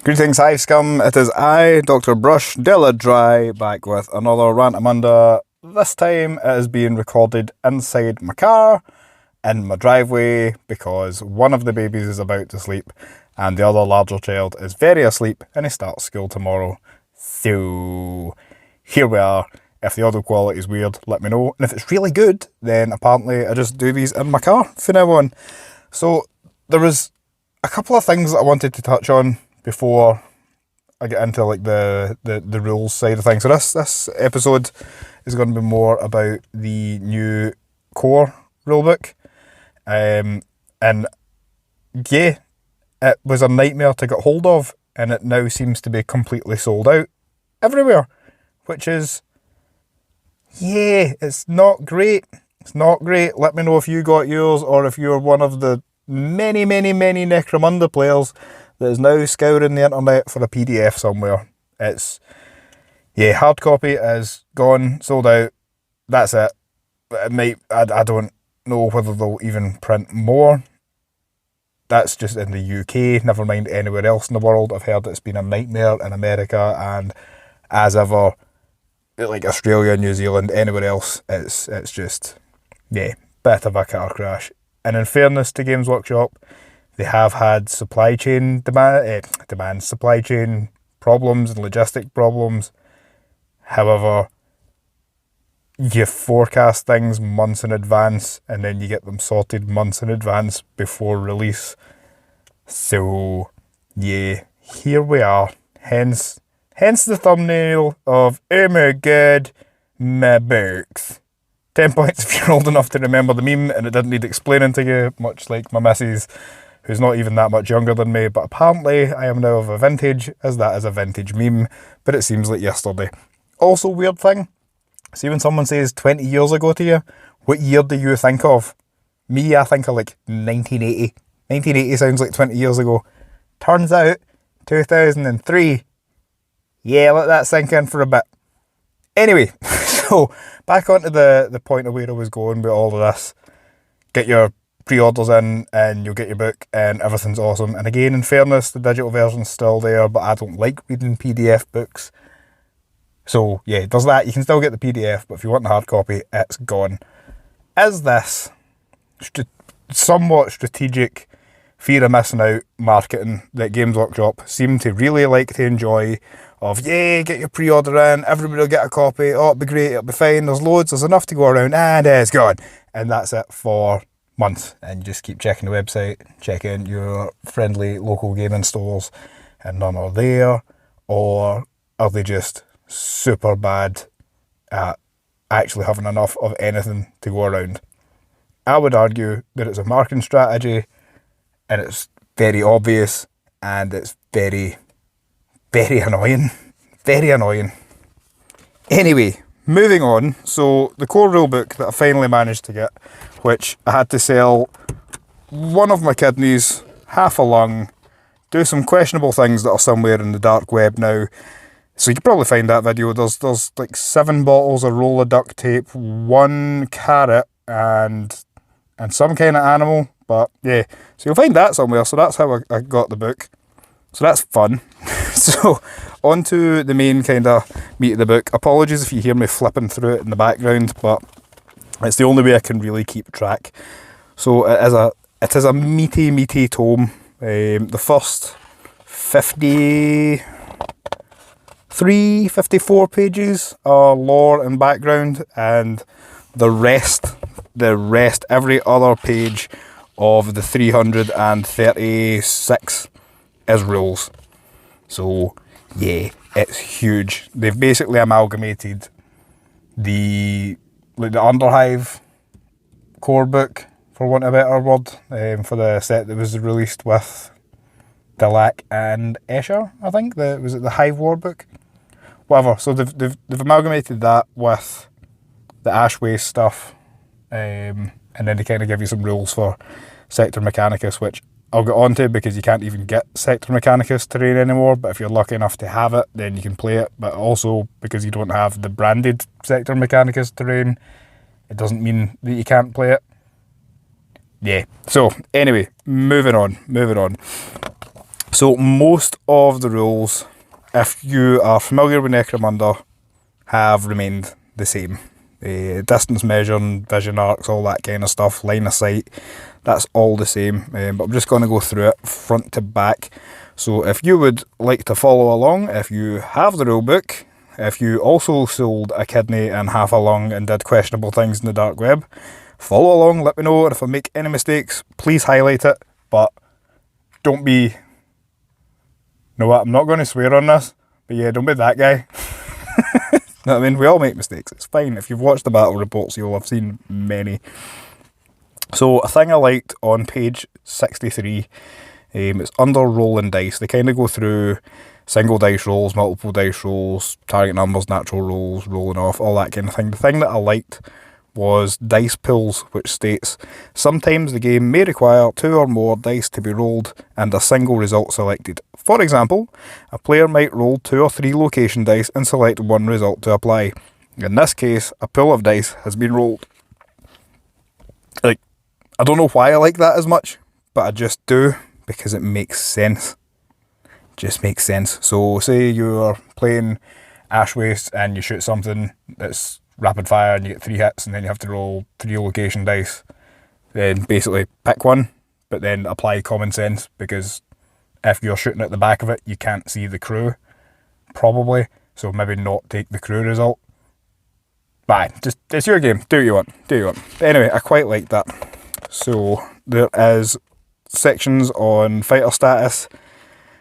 Greetings, Hive Scum. It is I, Dr.Drybrush, back with another Rantomunda. This time it is being recorded inside my car, in my driveway, because one of the babies is about to sleep and the other larger child is very asleep and he starts school tomorrow. So, here we are. If the audio quality is weird, let me know. And if it's really good, then apparently I just do these in my car from now on. So, there was a couple of things that I wanted to touch on before I get into like the rules side of things. So this episode is going to be more about the new core rulebook. And yeah, it was a nightmare to get hold of, and it now seems to be completely sold out everywhere, which is, yeah, it's not great. It's not great. Let me know if you got yours, or if you're one of the many Necromunda players that is now scouring the internet for a PDF somewhere. It's, yeah, hard copy is gone, sold out, that's it. It might, I don't know whether they'll even print more. That's just in the UK, never mind anywhere else in the world. I've heard it's been a nightmare in America, and as ever, like Australia, New Zealand, anywhere else, it's just, yeah, bit of a car crash. And in fairness to Games Workshop, they have had supply chain supply chain problems and logistic problems. However, you forecast things months in advance and then you get them sorted months in advance before release. So, yeah, here we are. Hence the thumbnail of Mer Gad Berks. 10 points if you're old enough to remember the meme and it didn't need explaining to you, much like my missus, who's not even that much younger than me, but apparently I am now of a vintage, as that is a vintage meme, but it seems like yesterday. Also, weird thing, see when someone says 20 years ago to you, what year do you think of? Me, I think of like 1980. 1980 sounds like 20 years ago. Turns out, 2003. Yeah, let that sink in for a bit. Anyway, so back onto the point of where I was going with all of this. Get your pre-orders in and you'll get your book and everything's awesome. And again, in fairness, the digital version's still there, but I don't like reading PDF books. So yeah, there's that. You can still get the PDF, but if you want the hard copy, it's gone. Is this somewhat strategic fear of missing out marketing that Games Workshop seem to really like to enjoy? Of, yeah, get your pre-order in, everybody will get a copy, oh, it'll be great, it'll be fine, there's loads, there's enough to go around, and it's gone. And that's it for months. And you just keep checking the website, checking your friendly local gaming stores, and none are there. Or are they just super bad at actually having enough of anything to go around? I would argue that it's a marketing strategy, and it's very obvious, and it's very annoying. Very annoying. Anyway, moving on. So, the core rulebook that I finally managed to get, which I had to sell one of my kidneys, half a lung, do some questionable things that are somewhere in the dark web now. So you can probably find that video. There's like 7 bottles, a roll of duct tape, 1 carrot, and some kind of animal. But yeah, so you'll find that somewhere. So that's how I got the book. So that's fun. So, on to the main kind of meat of the book. Apologies if you hear me flipping through it in the background, but it's the only way I can really keep track. So, it is a meaty tome. The first 54 pages are lore and background, and the rest, every other page of the 336 is rules. So yeah, it's huge. They've basically amalgamated the Underhive core book, for want of a better word, for the set that was released with Dilak and Escher, I think. Was it the Hive War book? Whatever. So they've amalgamated that with the Ash Waste stuff, and then they kind of give you some rules for Sector Mechanicus, which I'll get onto because you can't even get Sector Mechanicus terrain anymore, but if you're lucky enough to have it, then you can play it. But also, because you don't have the branded Sector Mechanicus terrain, it doesn't mean that you can't play it. Yeah, so anyway, moving on. So most of the rules, if you are familiar with Necromunda, have remained the same. Distance measuring, vision arcs, all that kind of stuff, line of sight, that's all the same. But I'm just going to go through it front to back. So if you would like to follow along, if you have the rulebook, if you also sold a kidney and half a lung and did questionable things in the dark web, follow along, let me know. And if I make any mistakes, please highlight it. But don't be... You know what, I'm not going to swear on this, but yeah, don't be that guy. You know what I mean? We all make mistakes, it's fine. If you've watched the battle reports, you'll have seen many. So a thing I liked on page 63, it's under rolling dice. They kind of go through single dice rolls, multiple dice rolls, target numbers, natural rolls, rolling off, all that kind of thing. The thing that I liked was dice pools, which states, sometimes the game may require 2 or more dice to be rolled and a single result selected. For example, a player might roll 2 or 3 location dice and select one result to apply. In this case, a pool of dice has been rolled. Like, I don't know why I like that as much, but I just do, because it makes sense. It just makes sense. So say you're playing Ash Waste and you shoot something that's rapid fire and you get 3 hits and then you have to roll 3 location dice. Then basically pick one, but then apply common sense, because if you're shooting at the back of it, you can't see the crew, probably. So maybe not take the crew result. But just, it's your game. Do what you want. Do what you want. But anyway, I quite like that. So there is sections on fighter status,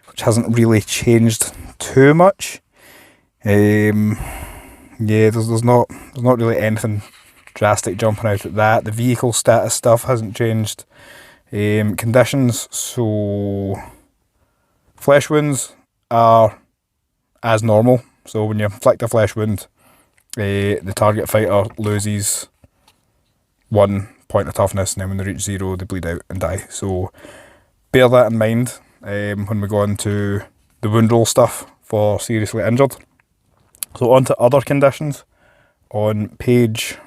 which hasn't really changed too much. Yeah, there's not really anything drastic jumping out at that. The vehicle status stuff hasn't changed. Conditions, so flesh wounds are as normal. So when you inflict a flesh wound, the target fighter loses 1 point of toughness, and then when they reach 0, they bleed out and die. So bear that in mind when we go into the wound roll stuff for seriously injured. So on to other conditions. On page,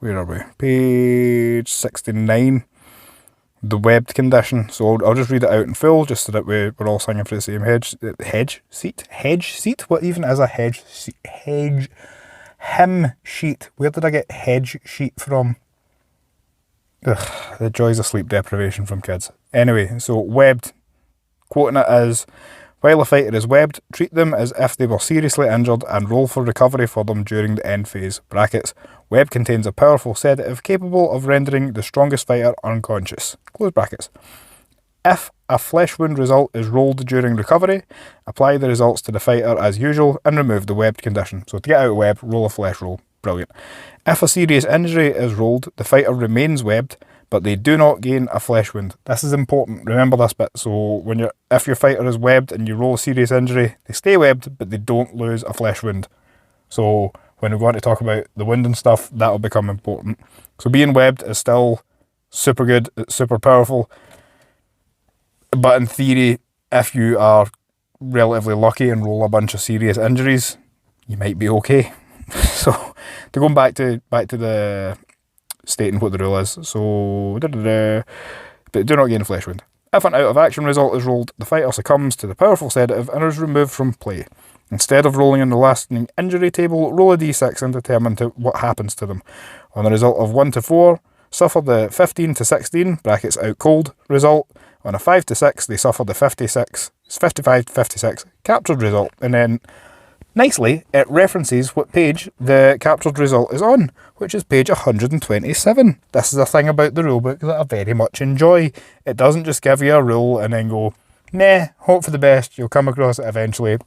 where are we? Page 69, the webbed condition. So I'll just read it out in full, just so that we're all singing for the same hedge seat? What even is a hedge seat? Hymn sheet. Where did I get hedge sheet from? Ugh, the joys of sleep deprivation from kids. Anyway, so webbed, quoting it as, while a fighter is webbed, treat them as if they were seriously injured and roll for recovery for them during the end phase. Brackets. Web contains a powerful sedative capable of rendering the strongest fighter unconscious. Close brackets. If a flesh wound result is rolled during recovery, apply the results to the fighter as usual and remove the webbed condition. So to get out of web, roll a flesh roll. Brilliant. If a serious injury is rolled, the fighter remains webbed, but they do not gain a flesh wound. This is important. Remember this bit. So if your fighter is webbed and you roll a serious injury, they stay webbed, but they don't lose a flesh wound. So when we go on to talk about the wound and stuff, that'll become important. So being webbed is still super good. It's super powerful. But in theory, if you are relatively lucky and roll a bunch of serious injuries, you might be okay. So to go back to the stating what the rule is. So, but do not gain a flesh wound. If an out of action result is rolled, the fighter succumbs to the powerful sedative and is removed from play. Instead of rolling on the lasting injury table, roll a d6 and determine what happens to them. On the result of 1 to 4, suffer the 15 to 16 (brackets out cold) result. On a 5 to 6, they suffer the 55 to 56 captured result. And then, nicely, it references what page the captured result is on, which is page 127. This is a thing about the rulebook that I very much enjoy. It doesn't just give you a rule and then go, nah, hope for the best, you'll come across it eventually.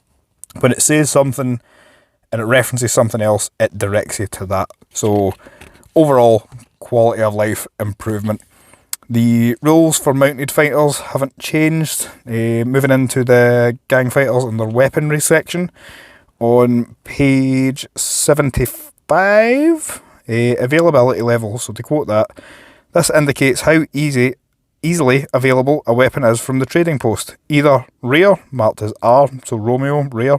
When it says something and it references something else, it directs you to that. So, overall, quality of life improvement. The rules for mounted fighters haven't changed. Moving into the gang fighters and their weaponry section. On page 75, availability level. So to quote that, this indicates how easily available a weapon is from the trading post. Either rare, marked as R, so Romeo, rare,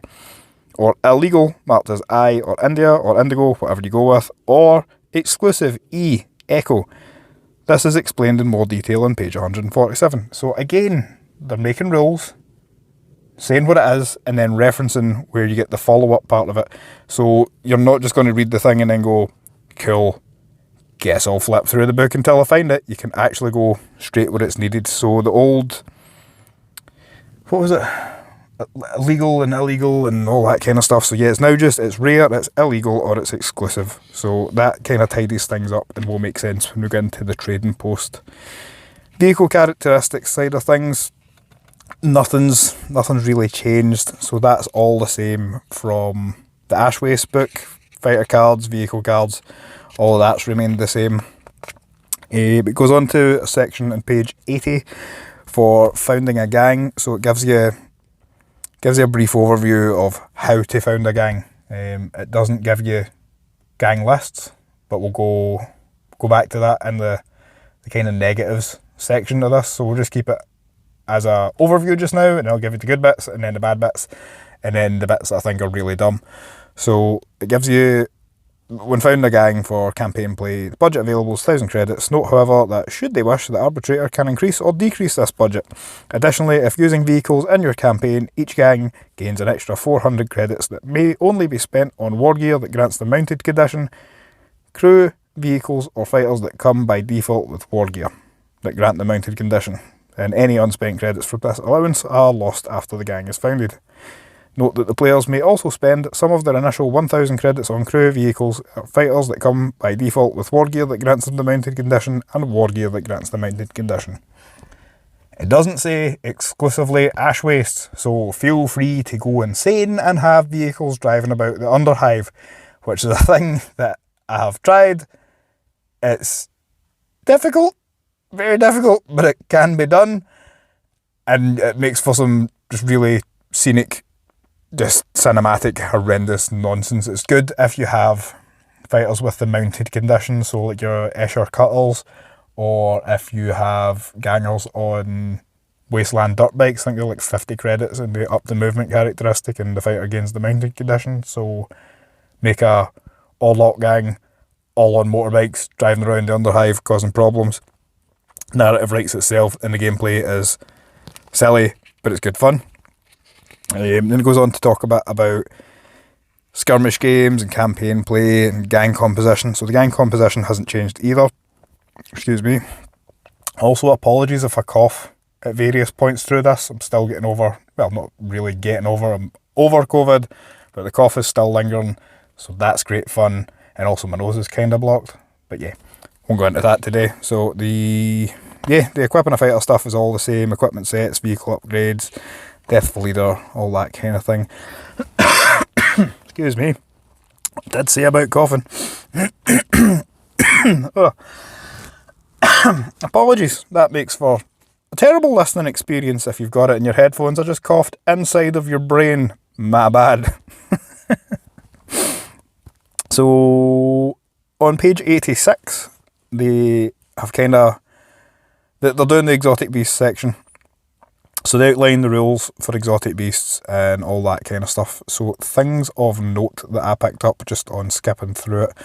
or illegal, marked as I or India or Indigo, whatever you go with, or exclusive, E, Echo. This is explained in more detail on page 147. So again, they're making rules saying what it is and then referencing where you get the follow-up part of it. So you're not just going to read the thing and then go, cool, guess I'll flip through the book until I find it. You can actually go straight where it's needed. So the old, what was it? Legal and illegal and all that kind of stuff. So yeah, it's now just, it's rare, it's illegal, or it's exclusive. So that kind of tidies things up and will make sense when we get into the trading post. Vehicle characteristics side of things, nothing's really changed. So that's all the same from the Ash Waste book. Fighter cards, vehicle cards, all of that's remained the same. It goes on to a section on page 80 for founding a gang. So it gives you a brief overview of how to found a gang. It doesn't give you gang lists, but we'll go back to that in the kind of negatives section of this. So we'll just keep it as a overview just now, and I'll give you the good bits and then the bad bits and then the bits that I think are really dumb. So it gives you, when founding a gang for campaign play, the budget available is 1,000 credits. Note, however, that should they wish, the arbitrator can increase or decrease this budget. Additionally, if using vehicles in your campaign, each gang gains an extra 400 credits that may only be spent on war gear that grants the mounted condition, crew, vehicles or fighters that come by default with war gear that grant the mounted condition. And any unspent credits for this allowance are lost after the gang is founded. Note that the players may also spend some of their initial 1,000 credits on crew, vehicles, or fighters that come by default with war gear that grants them the mounted condition and war gear that grants the mounted condition. It doesn't say exclusively Ash Waste, so feel free to go insane and have vehicles driving about the Underhive, which is a thing that I have tried. It's difficult, very difficult, but it can be done, and it makes for some just really scenic, just cinematic, horrendous nonsense. It's good if you have fighters with the mounted condition, so like your Escher Cuttles, or if you have gangers on Wasteland dirt bikes. I think they're like 50 credits and they up the movement characteristic and the fighter gains the mounted condition. So make a all-lot gang, all on motorbikes, driving around the Underhive, causing problems. Narrative writes itself, and the gameplay is silly, but it's good fun. Then it goes on to talk about skirmish games and campaign play and gang composition. So the gang composition hasn't changed either. Excuse me. Also, apologies if I cough at various points through this. I'm still getting over, well, not really getting over, I'm over COVID, but the cough is still lingering, so that's great fun. And also my nose is kind of blocked. But yeah, won't go into that today. So the equipping a fighter stuff is all the same. Equipment sets, vehicle upgrades, death of leader, all that kind of thing. Excuse me. I did say about coughing. Oh. Apologies. That makes for a terrible listening experience if you've got it in your headphones. I just coughed inside of your brain. My bad. So on page 86, they have they're doing the exotic beasts section. So they outline the rules for exotic beasts and all that kind of stuff. So things of note that I picked up just on skipping through it.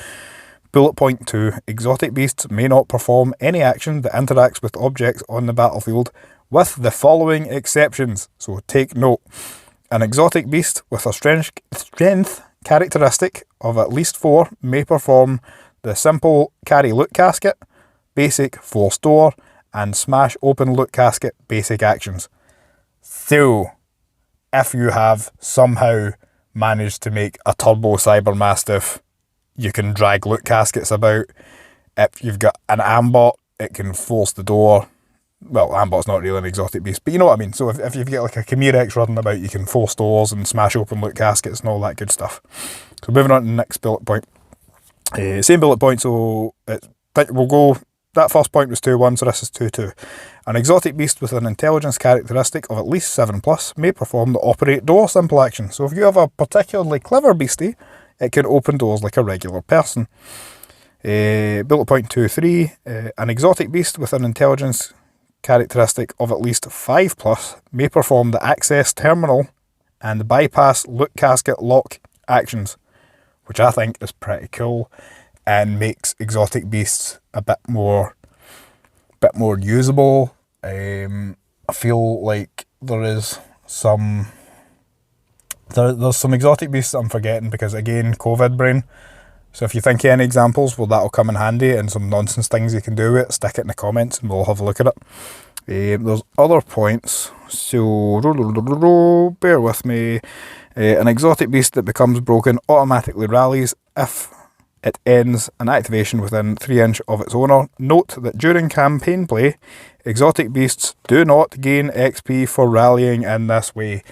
Bullet point 2, exotic beasts may not perform any action that interacts with objects on the battlefield, with the following exceptions. So take note. An exotic beast with a strength characteristic of at least 4 may perform the simple carry loot casket, basic force door, and smash open loot casket basic actions. So, if you have somehow managed to make a turbo cyber mastiff, you can drag loot caskets about. If you've got an ambot, it can force the door. Well, ambot's not really an exotic beast, but you know what I mean. So if you've got like a Chimera-X running about, you can force doors and smash open loot caskets and all that good stuff. So moving on to the next bullet point. Same bullet point, so we'll go. That first point was 2-1, so this is 2-2. An exotic beast with an intelligence characteristic of at least 7+ may perform the operate door simple action. So if you have a particularly clever beastie, it can open doors like a regular person. Bullet point 2-3. An exotic beast with an intelligence characteristic of at least 5+ may perform the access terminal and bypass loot casket lock actions, which I think is pretty cool and makes exotic beasts a bit more usable. I feel like there is some There's some exotic beasts that I'm forgetting because, again, COVID brain. So if you think of any examples, well, that'll come in handy, and some nonsense things you can do with it, stick it in the comments and we'll have a look at it. There's other points, so bear with me. An exotic beast that becomes broken automatically rallies if it ends an activation within 3 inches of its owner. Note that during campaign play, exotic beasts do not gain XP for rallying in this way.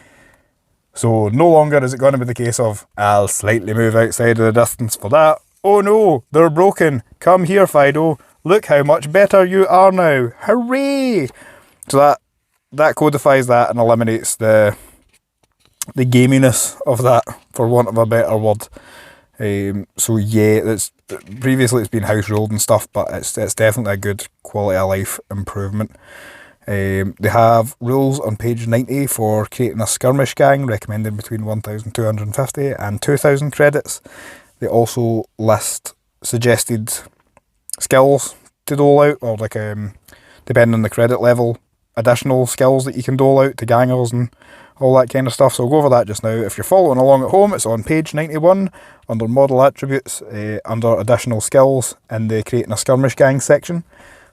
So no longer is it going to be the case of, I'll slightly move outside of the distance for that. Oh no, they're broken. Come here, Fido. Look how much better you are now. Hooray! So that codifies that and eliminates the gaminess of that, for want of a better word. So yeah, previously it's been house ruled and stuff, but it's definitely a good quality of life improvement. They have rules on page 90 for creating a Skirmish Gang, recommended between 1,250 and 2,000 credits. They also list suggested skills to dole out, or like depending on the credit level, additional skills that you can dole out to gangers and all that kind of stuff. So I'll go over that just now. If you're following along at home, it's on page 91 under model attributes, under additional skills in the creating a Skirmish Gang section.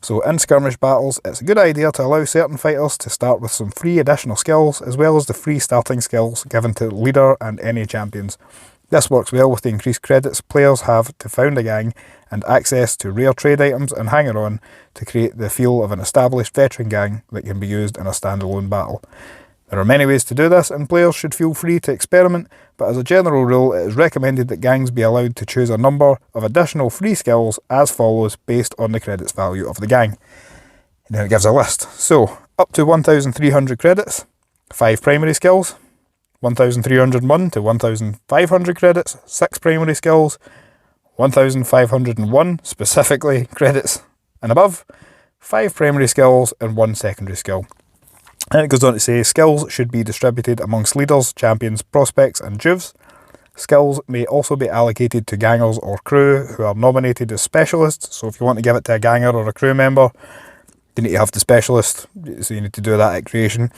So in skirmish battles, it's a good idea to allow certain fighters to start with some free additional skills, as well as the free starting skills given to the leader and any champions. This works well with the increased credits players have to found a gang and access to rare trade items and hanger-on to create the feel of an established veteran gang that can be used in a standalone battle. There are many ways to do this, and players should feel free to experiment, but as a general rule, it is recommended that gangs be allowed to choose a number of additional free skills as follows based on the credits value of the gang. And then it gives a list. So, up to 1,300 credits, 5 primary skills, 1,301 to 1,500 credits, 6 primary skills, 1,501 specifically credits and above, 5 primary skills and 1 secondary skill. And it goes on to say, skills should be distributed amongst leaders, champions, prospects and juvs. Skills may also be allocated to gangers or crew who are nominated as specialists. So if you want to give it to a ganger or a crew member, you need to have the specialist, so you need to do that at creation.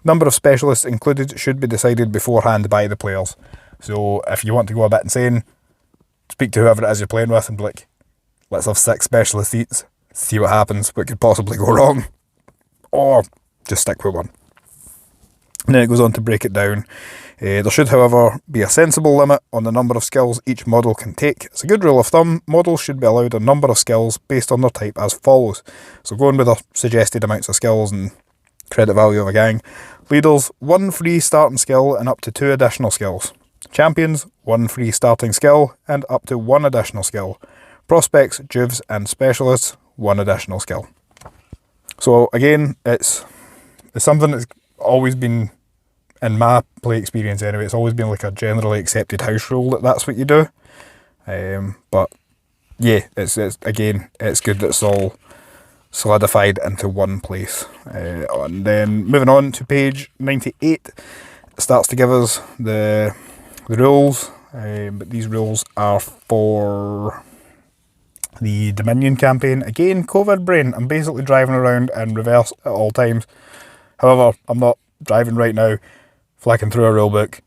Number of specialists included should be decided beforehand by the players. So if you want to go a bit insane, speak to whoever it is you're playing with and be like, let's have 6 specialist seats, see what happens, what could possibly go wrong. Or just stick with 1. And then it goes on to break it down. There should, however, be a sensible limit on the number of skills each model can take. It's a good rule of thumb. Models should be allowed a number of skills based on their type as follows. So going with the suggested amounts of skills and credit value of a gang. Leaders, 1 free starting skill and up to 2 additional skills. Champions, 1 free starting skill and up to 1 additional skill. Prospects, juvs and specialists, 1 additional skill. So again, it's something that's always been, in my play experience anyway, it's always been like a generally accepted house rule that that's what you do. But yeah, it's again, it's good that it's all solidified into one place. And then moving on to page 98, it starts to give us the rules, but these rules are for the Dominion campaign. Again, COVID brain, I'm basically driving around in reverse at all times. However, I'm not driving right now, flicking through a rulebook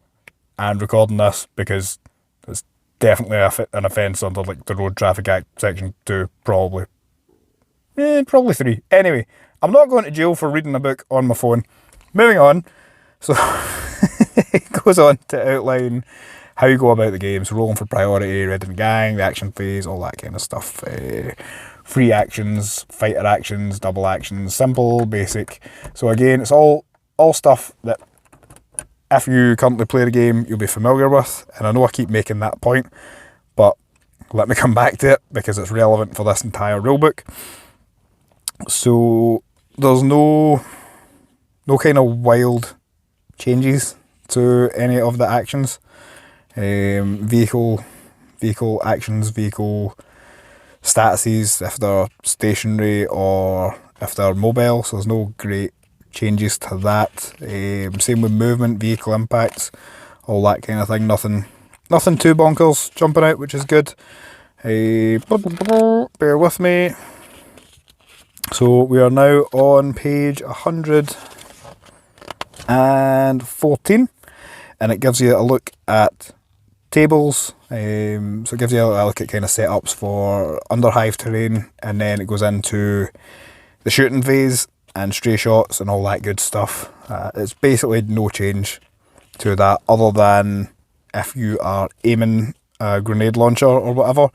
and recording this because it's definitely an offence under like the Road Traffic Act section 2, probably 3. Anyway, I'm not going to jail for reading a book on my phone. Moving on. So it goes on to outline how you go about the game. So rolling for priority, reading gang, the action phase, all that kind of stuff. Free actions, fighter actions, double actions, simple, basic. So again, it's all stuff that if you currently play the game, you'll be familiar with. And I know I keep making that point, but let me come back to it because it's relevant for this entire rulebook. So there's no kind of wild changes to any of the actions. Vehicle actions, vehicle statuses, if they're stationary or if they're mobile, so there's no great changes to that. Same with movement, vehicle impacts, all that kind of thing. Nothing too bonkers jumping out, which is good. Bear with me. So we are now on page 114. and it gives you a look at tables. So it gives you a look at kind of setups for under Hive terrain, and then it goes into the shooting phase and stray shots and all that good stuff. It's basically no change to that, other than if you are aiming a grenade launcher or whatever,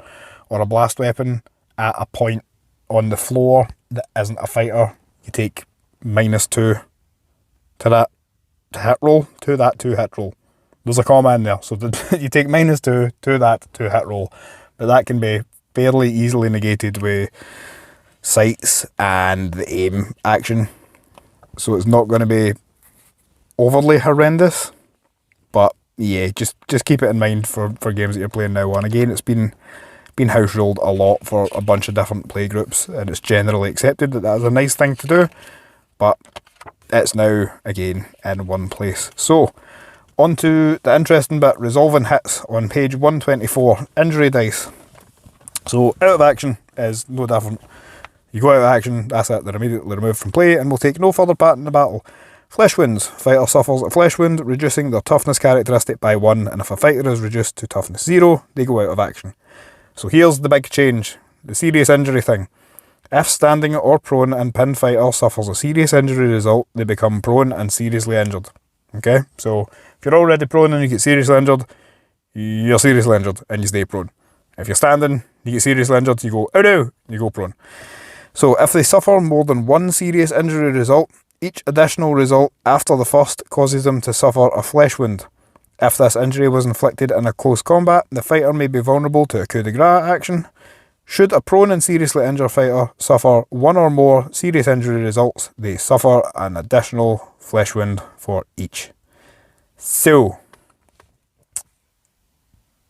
or a blast weapon at a point on the floor that isn't a fighter, you take -2 to that hit roll, to that 2 hit roll. There's a comma in there, so you take -2 to that 2 hit roll, but that can be fairly easily negated with sights and the aim action, so it's not going to be overly horrendous. But yeah, just keep it in mind for games that you're playing now on. Again, it's been house ruled a lot for a bunch of different play groups, and it's generally accepted that that is a nice thing to do, but it's now again in one place. So on to the interesting bit, resolving hits on page 124, injury dice. So out of action is no different. You go out of action, that's it, they're immediately removed from play and will take no further part in the battle. Flesh wounds. Fighter suffers a flesh wound, reducing their toughness characteristic by 1, and if a fighter is reduced to toughness 0, they go out of action. So here's the big change, the serious injury thing. If standing or prone and pinned fighter suffers a serious injury result, they become prone and seriously injured. Okay, so if you're already prone and you get seriously injured, you're seriously injured and you stay prone. If you're standing, you get seriously injured, you go, oh no, you go prone. So if they suffer more than 1 serious injury result, each additional result after the first causes them to suffer a flesh wound. If this injury was inflicted in a close combat, the fighter may be vulnerable to a coup de grace action. Should a prone and seriously injured fighter suffer 1 or more serious injury results, they suffer an additional flesh wound for each. So,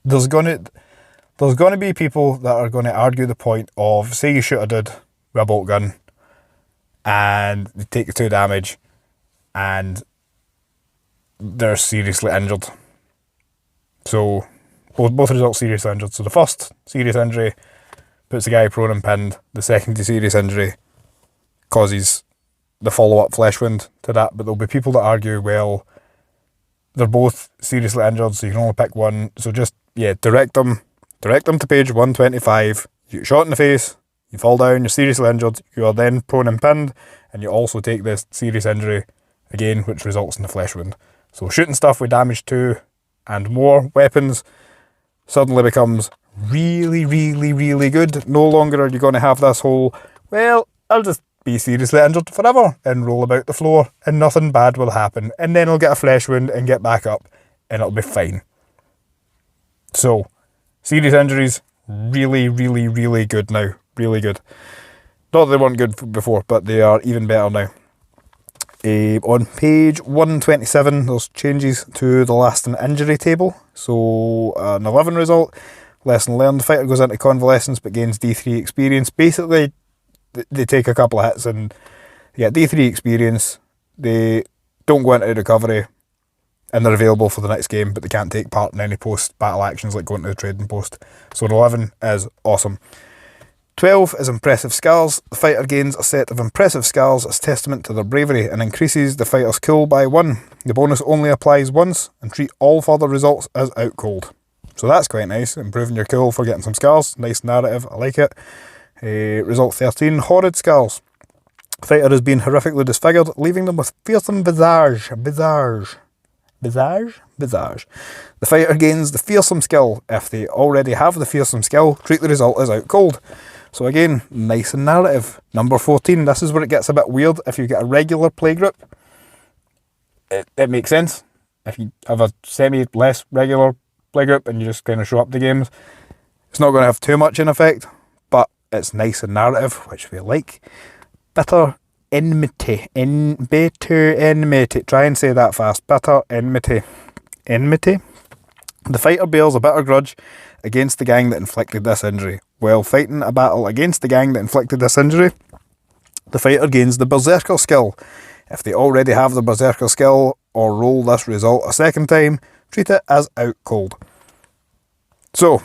there's going to be people that are going to argue the point of, say you shoot a dude with a bolt gun and they take the 2 damage and they're seriously injured. So both results seriously injured. So the first serious injury puts the guy prone and pinned. The second serious injury causes the follow-up flesh wound to that. But there'll be people that argue, well, they're both seriously injured, so you can only pick one. So just, yeah, direct them to page 125. You get shot in the face, you fall down, you're seriously injured, you are then prone and pinned, and you also take this serious injury again, which results in the flesh wound. So shooting stuff with damage 2 and more weapons suddenly becomes really, really, really good. No longer are you going to have this whole, well, I'll just be seriously injured forever and roll about the floor and nothing bad will happen, and then I'll get a flesh wound and get back up and it'll be fine. So serious injuries, really, really, really good now. Really good. Not that they weren't good before, but they are even better now. On page 127, there's changes to the lasting injury table. So an 11 result, lesson learned, the fighter goes into convalescence but gains D3 experience. Basically, they take a couple of hits and they get D3 experience. They don't go into recovery and they're available for the next game, but they can't take part in any post-battle actions like going to the trading post. So an 11 is awesome. 12 is impressive scars. The fighter gains a set of impressive scars as testament to their bravery and increases the fighter's cool by 1. The bonus only applies once and treat all further results as out cold. So that's quite nice, improving your cool for getting some scars. Nice narrative, I like it. Result 13, horrid scars. The fighter has been horrifically disfigured, leaving them with fearsome visage. The fighter gains the fearsome skill. If they already have the fearsome skill, treat the result as out cold. So again, nice and narrative. Number 14, this is where it gets a bit weird. If you get a regular playgroup, it makes sense. If you have a semi-less regular playgroup and you just kind of show up to games, it's not going to have too much in effect, but it's nice and narrative, which we like. Bitter enmity. Bitter enmity. Try and say that fast. Bitter enmity. Enmity. The fighter bears a bitter grudge against the gang that inflicted this injury. While fighting a battle against the gang that inflicted this injury, the fighter gains the Berserker skill. If they already have the Berserker skill or roll this result a second time, treat it as out cold. So,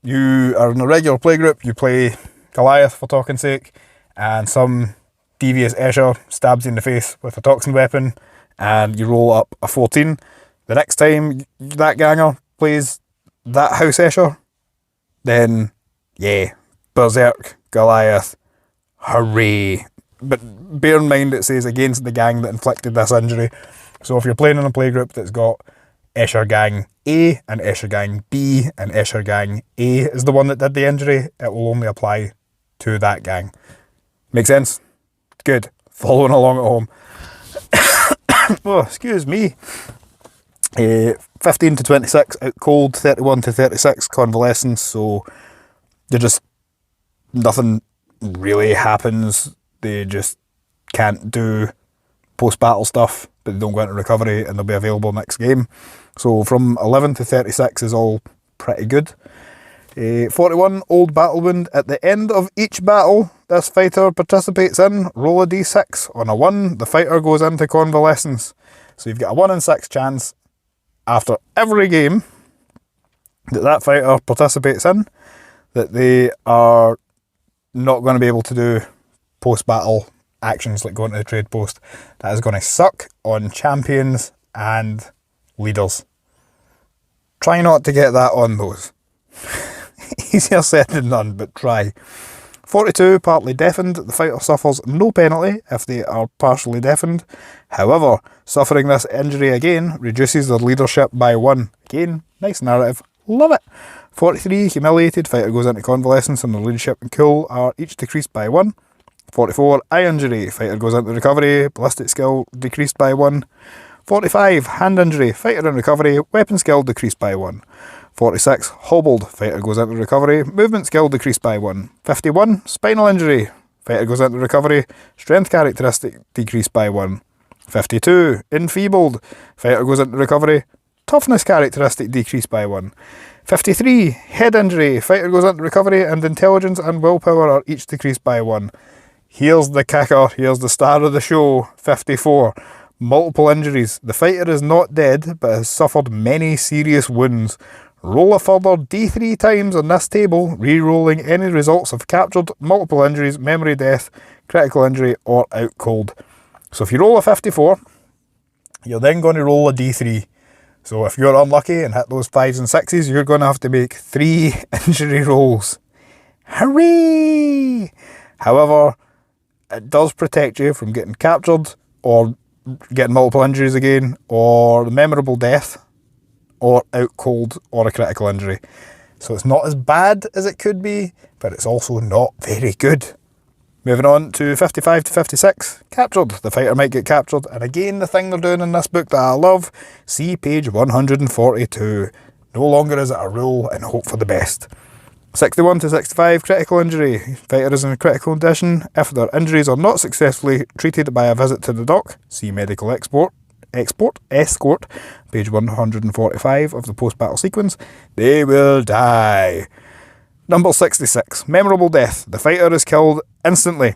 you are in a regular playgroup, you play Goliath for talking sake, and some devious Escher stabs you in the face with a toxin weapon, and you roll up a 14. The next time that ganger plays that House Escher, then yeah, Berserk, Goliath, hooray. But bear in mind it says against the gang that inflicted this injury. So if you're playing in a playgroup that's got Escher Gang A and Escher Gang B and Escher Gang A is the one that did the injury, it will only apply to that gang. Make sense? Good. Following along at home. Oh, excuse me. 15 to 26 out cold, 31 to 36 convalescence, so they're just, nothing really happens. They just can't do post-battle stuff, but they don't go into recovery and they'll be available next game. So from 11 to 36 is all pretty good. 41, old battle wound. At the end of each battle this fighter participates in, roll a d6. On a 1, the fighter goes into convalescence. So you've got a 1 in 6 chance after every game that fighter participates in that they are not going to be able to do post-battle actions like going to the trade post. That is going to suck on champions and leaders. Try not to get that on those. Easier said than done, but try. 42, partly deafened. The fighter suffers no penalty if they are partially deafened. However, suffering this injury again reduces their leadership by 1. Again, nice narrative. Love it. 43, humiliated. Fighter goes into convalescence and their leadership and cool are each decreased by 1. 44, eye injury. Fighter goes into recovery. Ballistic skill decreased by 1. 45, hand injury. Fighter in recovery. Weapon skill decreased by 1. 46, hobbled. Fighter goes into recovery. Movement skill decreased by 1. 51, spinal injury. Fighter goes into recovery. Strength characteristic decreased by 1. 52, enfeebled. Fighter goes into recovery. Toughness characteristic decreased by 1. 53, head injury. Fighter goes into recovery and intelligence and willpower are each decreased by 1. Here's the kicker. Here's the star of the show. 54, multiple injuries. The fighter is not dead but has suffered many serious wounds. Roll a further d3 times on this table, re-rolling any results of captured, multiple injuries, memory death, critical injury, or out cold. So if you roll a 54, you're then going to roll a d3. So if you're unlucky and hit those 5s and 6s, you're going to have to make 3 injury rolls. Hooray! However, it does protect you from getting captured, or getting multiple injuries again, or the memorable death, or out cold, or a critical injury. So it's not as bad as it could be, but it's also not very good. Moving on to 55 to 56, captured. The fighter might get captured, and again the thing they're doing in this book that I love, see page 142. No longer is it a rule and hope for the best. 61 to 65, critical injury. Fighter is in a critical condition. If their injuries are not successfully treated by a visit to the doc, see medical escort, page 145 of the post-battle sequence, they will die. Number 66, memorable death. The fighter is killed instantly.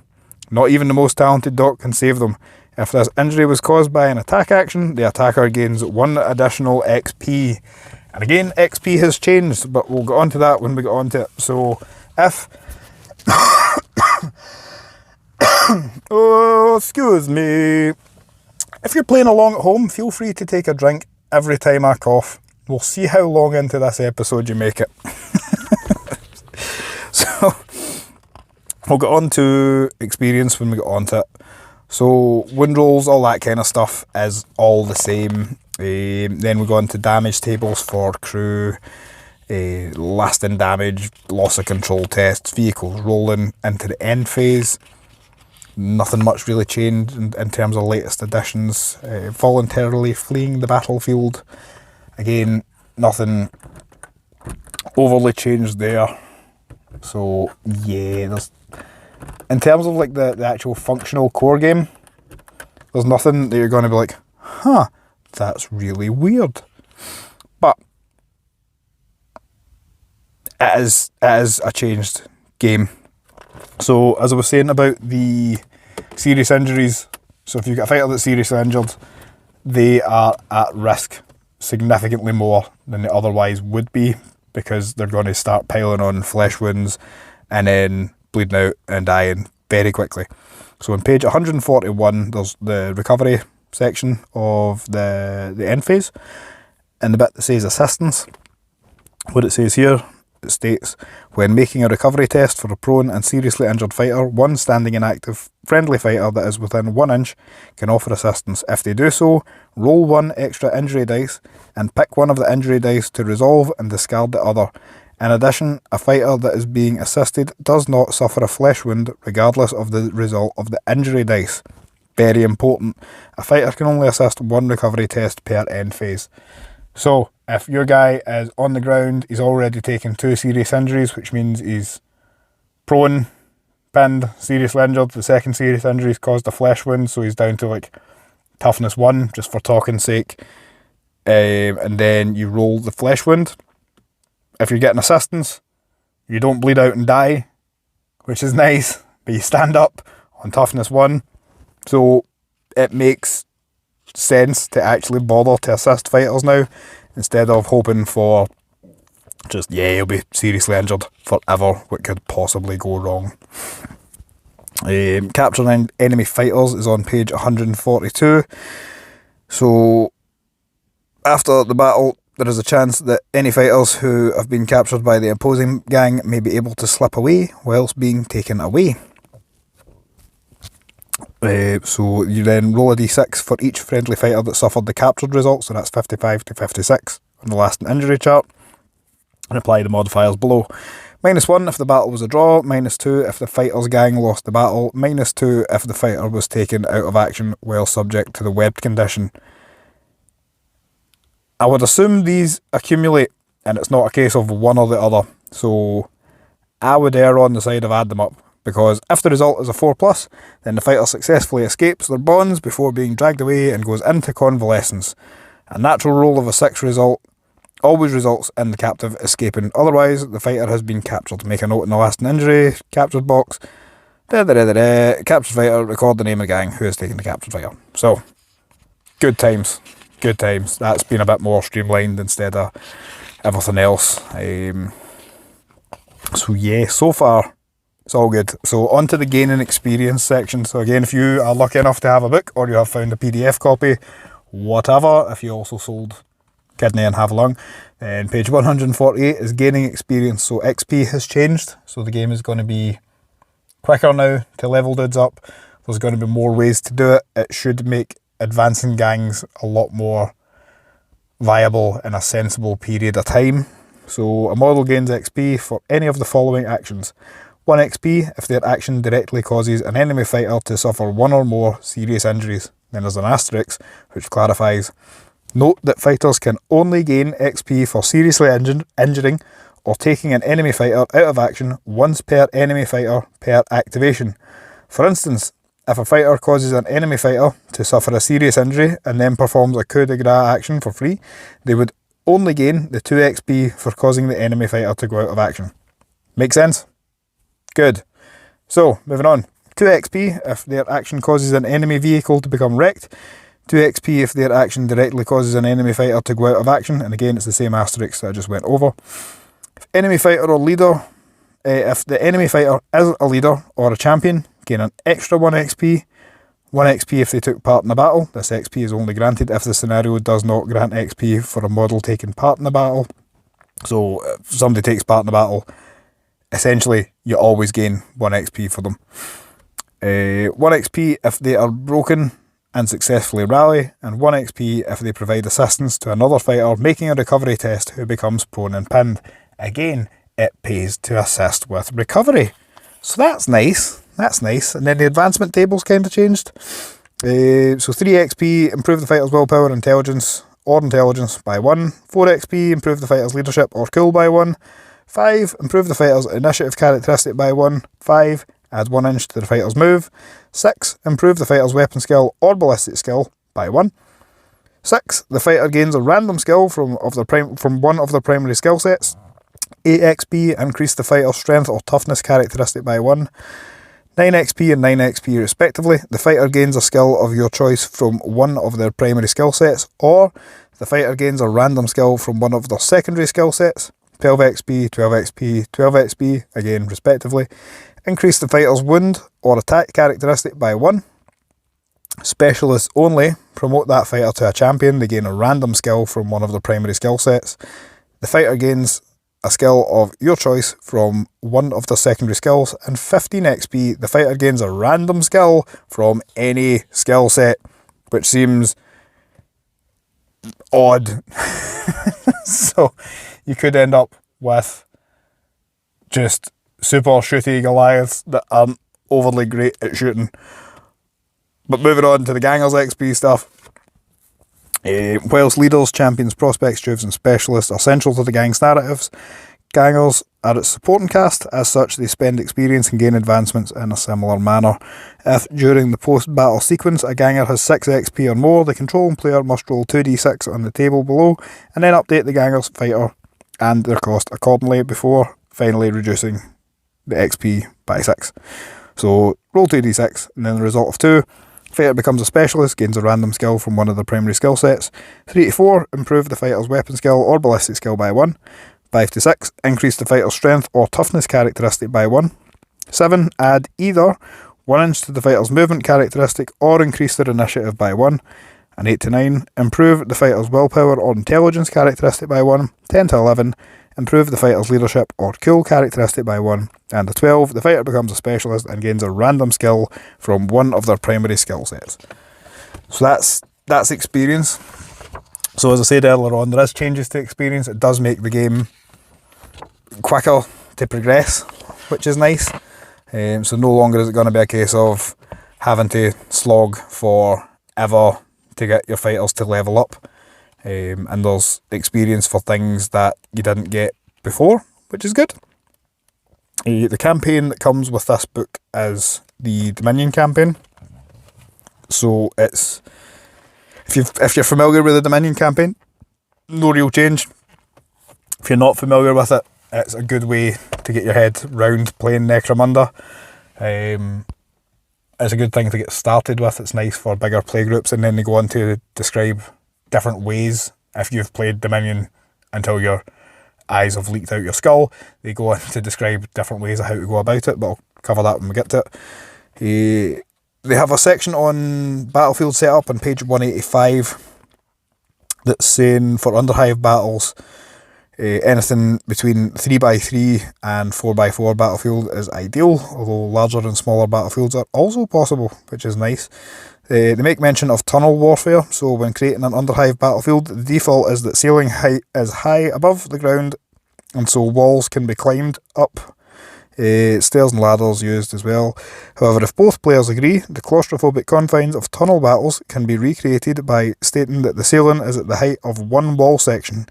Not even the most talented doc can save them. If this injury was caused by an attack action, the attacker gains 1 additional XP. And again, XP has changed, but we'll get on to that when we get on to it. So, if... oh, excuse me. If you're playing along at home, feel free to take a drink every time I cough. We'll see how long into this episode you make it. So, we'll get on to experience when we get on to it. So, wound rolls, all that kind of stuff is all the same. Then we go on to damage tables for crew, lasting damage, loss of control tests, vehicles rolling into the end phase. Nothing much really changed in terms of latest additions. Voluntarily fleeing the battlefield. Again, nothing overly changed there. So yeah, there's, in terms of like the actual functional core game, there's nothing that you're going to be like, huh, that's really weird. But it is a changed game. So as I was saying about the serious injuries, so if you've got a fighter that's seriously injured, they are at risk significantly more than they otherwise would be, because they're going to start piling on flesh wounds and then bleeding out and dying very quickly. So on page 141, there's the recovery section of the end phase. in the bit that says assistance, what it says here, it states, when making a recovery test for a prone and seriously injured fighter, one standing inactive friendly fighter that is within 1 inch can offer assistance. If they do so, roll 1 extra injury dice and pick one of the injury dice to resolve and discard the other. In addition, a fighter that is being assisted does not suffer a flesh wound regardless of the result of the injury dice. Very important. A fighter can only assist 1 recovery test per end phase. So, if your guy is on the ground, he's already taken 2 serious injuries, which means he's prone, pinned, seriously injured. The second serious injury's caused a flesh wound, so he's down to like toughness 1, just for talking sake. And then you roll the flesh wound. If you're getting assistance, you don't bleed out and die, which is nice, but you stand up on toughness 1. So it makes sense to actually bother to assist fighters now, instead of hoping for just, yeah, he'll be seriously injured forever, what could possibly go wrong. Capturing enemy fighters is on page 142. So after the battle, there is a chance that any fighters who have been captured by the opposing gang may be able to slip away whilst being taken away. So you then roll a d6 for each friendly fighter that suffered the captured result, so that's 55 to 56 on the lasting injury chart, and apply the modifiers below. -1 if the battle was a draw, -2 if the fighter's gang lost the battle, -2 if the fighter was taken out of action while subject to the webbed condition. I would assume these accumulate, and it's not a case of one or the other, so I would err on the side of add them up. Because if the result is a 4+, then the fighter successfully escapes their bonds before being dragged away and goes into convalescence. A natural roll of a 6 result always results in the captive escaping. Otherwise, the fighter has been captured. Make a note in the lasting injury, captured box. Captured fighter, record the name of the gang who has taken the captured fighter. So, good times. Good times. That's been a bit more streamlined instead of everything else. So yeah, so far, it's all good. So on to the gaining experience section. So again, if you are lucky enough to have a book or you have found a PDF copy, whatever, if you also sold kidney and have a lung, then page 148 is gaining experience. So XP has changed. So the game is going to be quicker now to level dudes up. There's going to be more ways to do it. It should make advancing gangs a lot more viable in a sensible period of time. So a model gains XP for any of the following actions. 1 XP if their action directly causes an enemy fighter to suffer 1 or more serious injuries. Then there's an asterisk which clarifies. Note that fighters can only gain XP for seriously injuring or taking an enemy fighter out of action once per enemy fighter per activation. For instance, if a fighter causes an enemy fighter to suffer a serious injury and then performs a coup de grace action for free, they would only gain the 2 XP for causing the enemy fighter to go out of action. Make sense? Good. So, moving on. 2 XP if their action causes an enemy vehicle to become wrecked. 2 XP if their action directly causes an enemy fighter to go out of action. And again, it's the same asterisk that I just went over. If enemy fighter or leader, if the enemy fighter is a leader or a champion, gain an extra 1 XP. 1 XP if they took part in a battle. This XP is only granted if the scenario does not grant XP for a model taking part in the battle. So, if somebody takes part in a battle, essentially, you always gain 1 XP for them. 1 XP if they are broken and successfully rally, and 1 XP if they provide assistance to another fighter making a recovery test who becomes prone and pinned. Again, it pays to assist with recovery. So that's nice. That's nice. And then the advancement table's kind of changed. So 3 XP, improve the fighter's willpower, intelligence, or intelligence by 1. 4 XP, improve the fighter's leadership or cool by 1. 5, improve the fighter's initiative characteristic by 1. 5, add 1 inch to the fighter's move. 6, improve the fighter's weapon skill or ballistic skill by 1. 6, the fighter gains a random skill from one of their primary skill sets. 8 XP, increase the fighter's strength or toughness characteristic by 1. 9 XP and 9 XP respectively. The fighter gains a skill of your choice from one of their primary skill sets, or the fighter gains a random skill from one of their secondary skill sets. 12 XP, 12 XP, 12 XP, again respectively. Increase the fighter's wound or attack characteristic by 1. Specialists only promote that fighter to a champion. They gain a random skill from one of their primary skill sets. The fighter gains a skill of your choice from one of the secondary skills, and 15 XP. The fighter gains a random skill from any skill set, which seems odd. So you could end up with just super shooty Goliaths that aren't overly great at shooting. But moving on to the Gangers XP stuff. Whilst leaders, champions, prospects, juves and specialists are central to the gang's narratives, Gangers are its supporting cast. As such, they spend experience and gain advancements in a similar manner. If, during the post-battle sequence, a Ganger has 6 XP or more, the controlling player must roll 2d6 on the table below, and then update the Ganger's fighter and their cost accordingly before finally reducing the XP by 6. So, roll 2d6, and then the result of 2. Fighter becomes a specialist, gains a random skill from one of the primary skill sets. 3 to 4, improve the fighter's weapon skill or ballistic skill by 1. 5 to 6, increase the fighter's strength or toughness characteristic by 1. 7, add either 1 inch to the fighter's movement characteristic or increase their initiative by 1. And 8 to 9, improve the fighter's willpower or intelligence characteristic by 1. 10 to 11, improve the fighter's leadership or cool characteristic by 1. And 12, the fighter becomes a specialist and gains a random skill from one of their primary skill sets. So that's experience. So as I said earlier on, there is changes to experience. It does make the game quicker to progress, which is nice. So no longer is it going to be a case of having to slog forever to get your fighters to level up. And there's experience for things that you didn't get before, which is good. The campaign that comes with this book is the Dominion campaign. So it's if you're familiar with the Dominion campaign, no real change. If you're not familiar with it, it's a good way to get your head round playing Necromunda. It's a good thing to get started with. It's nice for bigger playgroups, and then they go on to describe different ways. If you've played Dominion until your eyes have leaked out your skull, they go on to describe different ways of how to go about it, but I'll cover that when we get to it. They have a section on battlefield setup on page 185 that's saying for Underhive battles, anything between 3x3 and 4x4 battlefield is ideal, although larger and smaller battlefields are also possible, which is nice. They make mention of tunnel warfare, so when creating an Underhive battlefield, the default is that ceiling height is high above the ground, and so walls can be climbed up. Stairs and ladders used as well. However, if both players agree, the claustrophobic confines of tunnel battles can be recreated by stating that the ceiling is at the height of one wall section,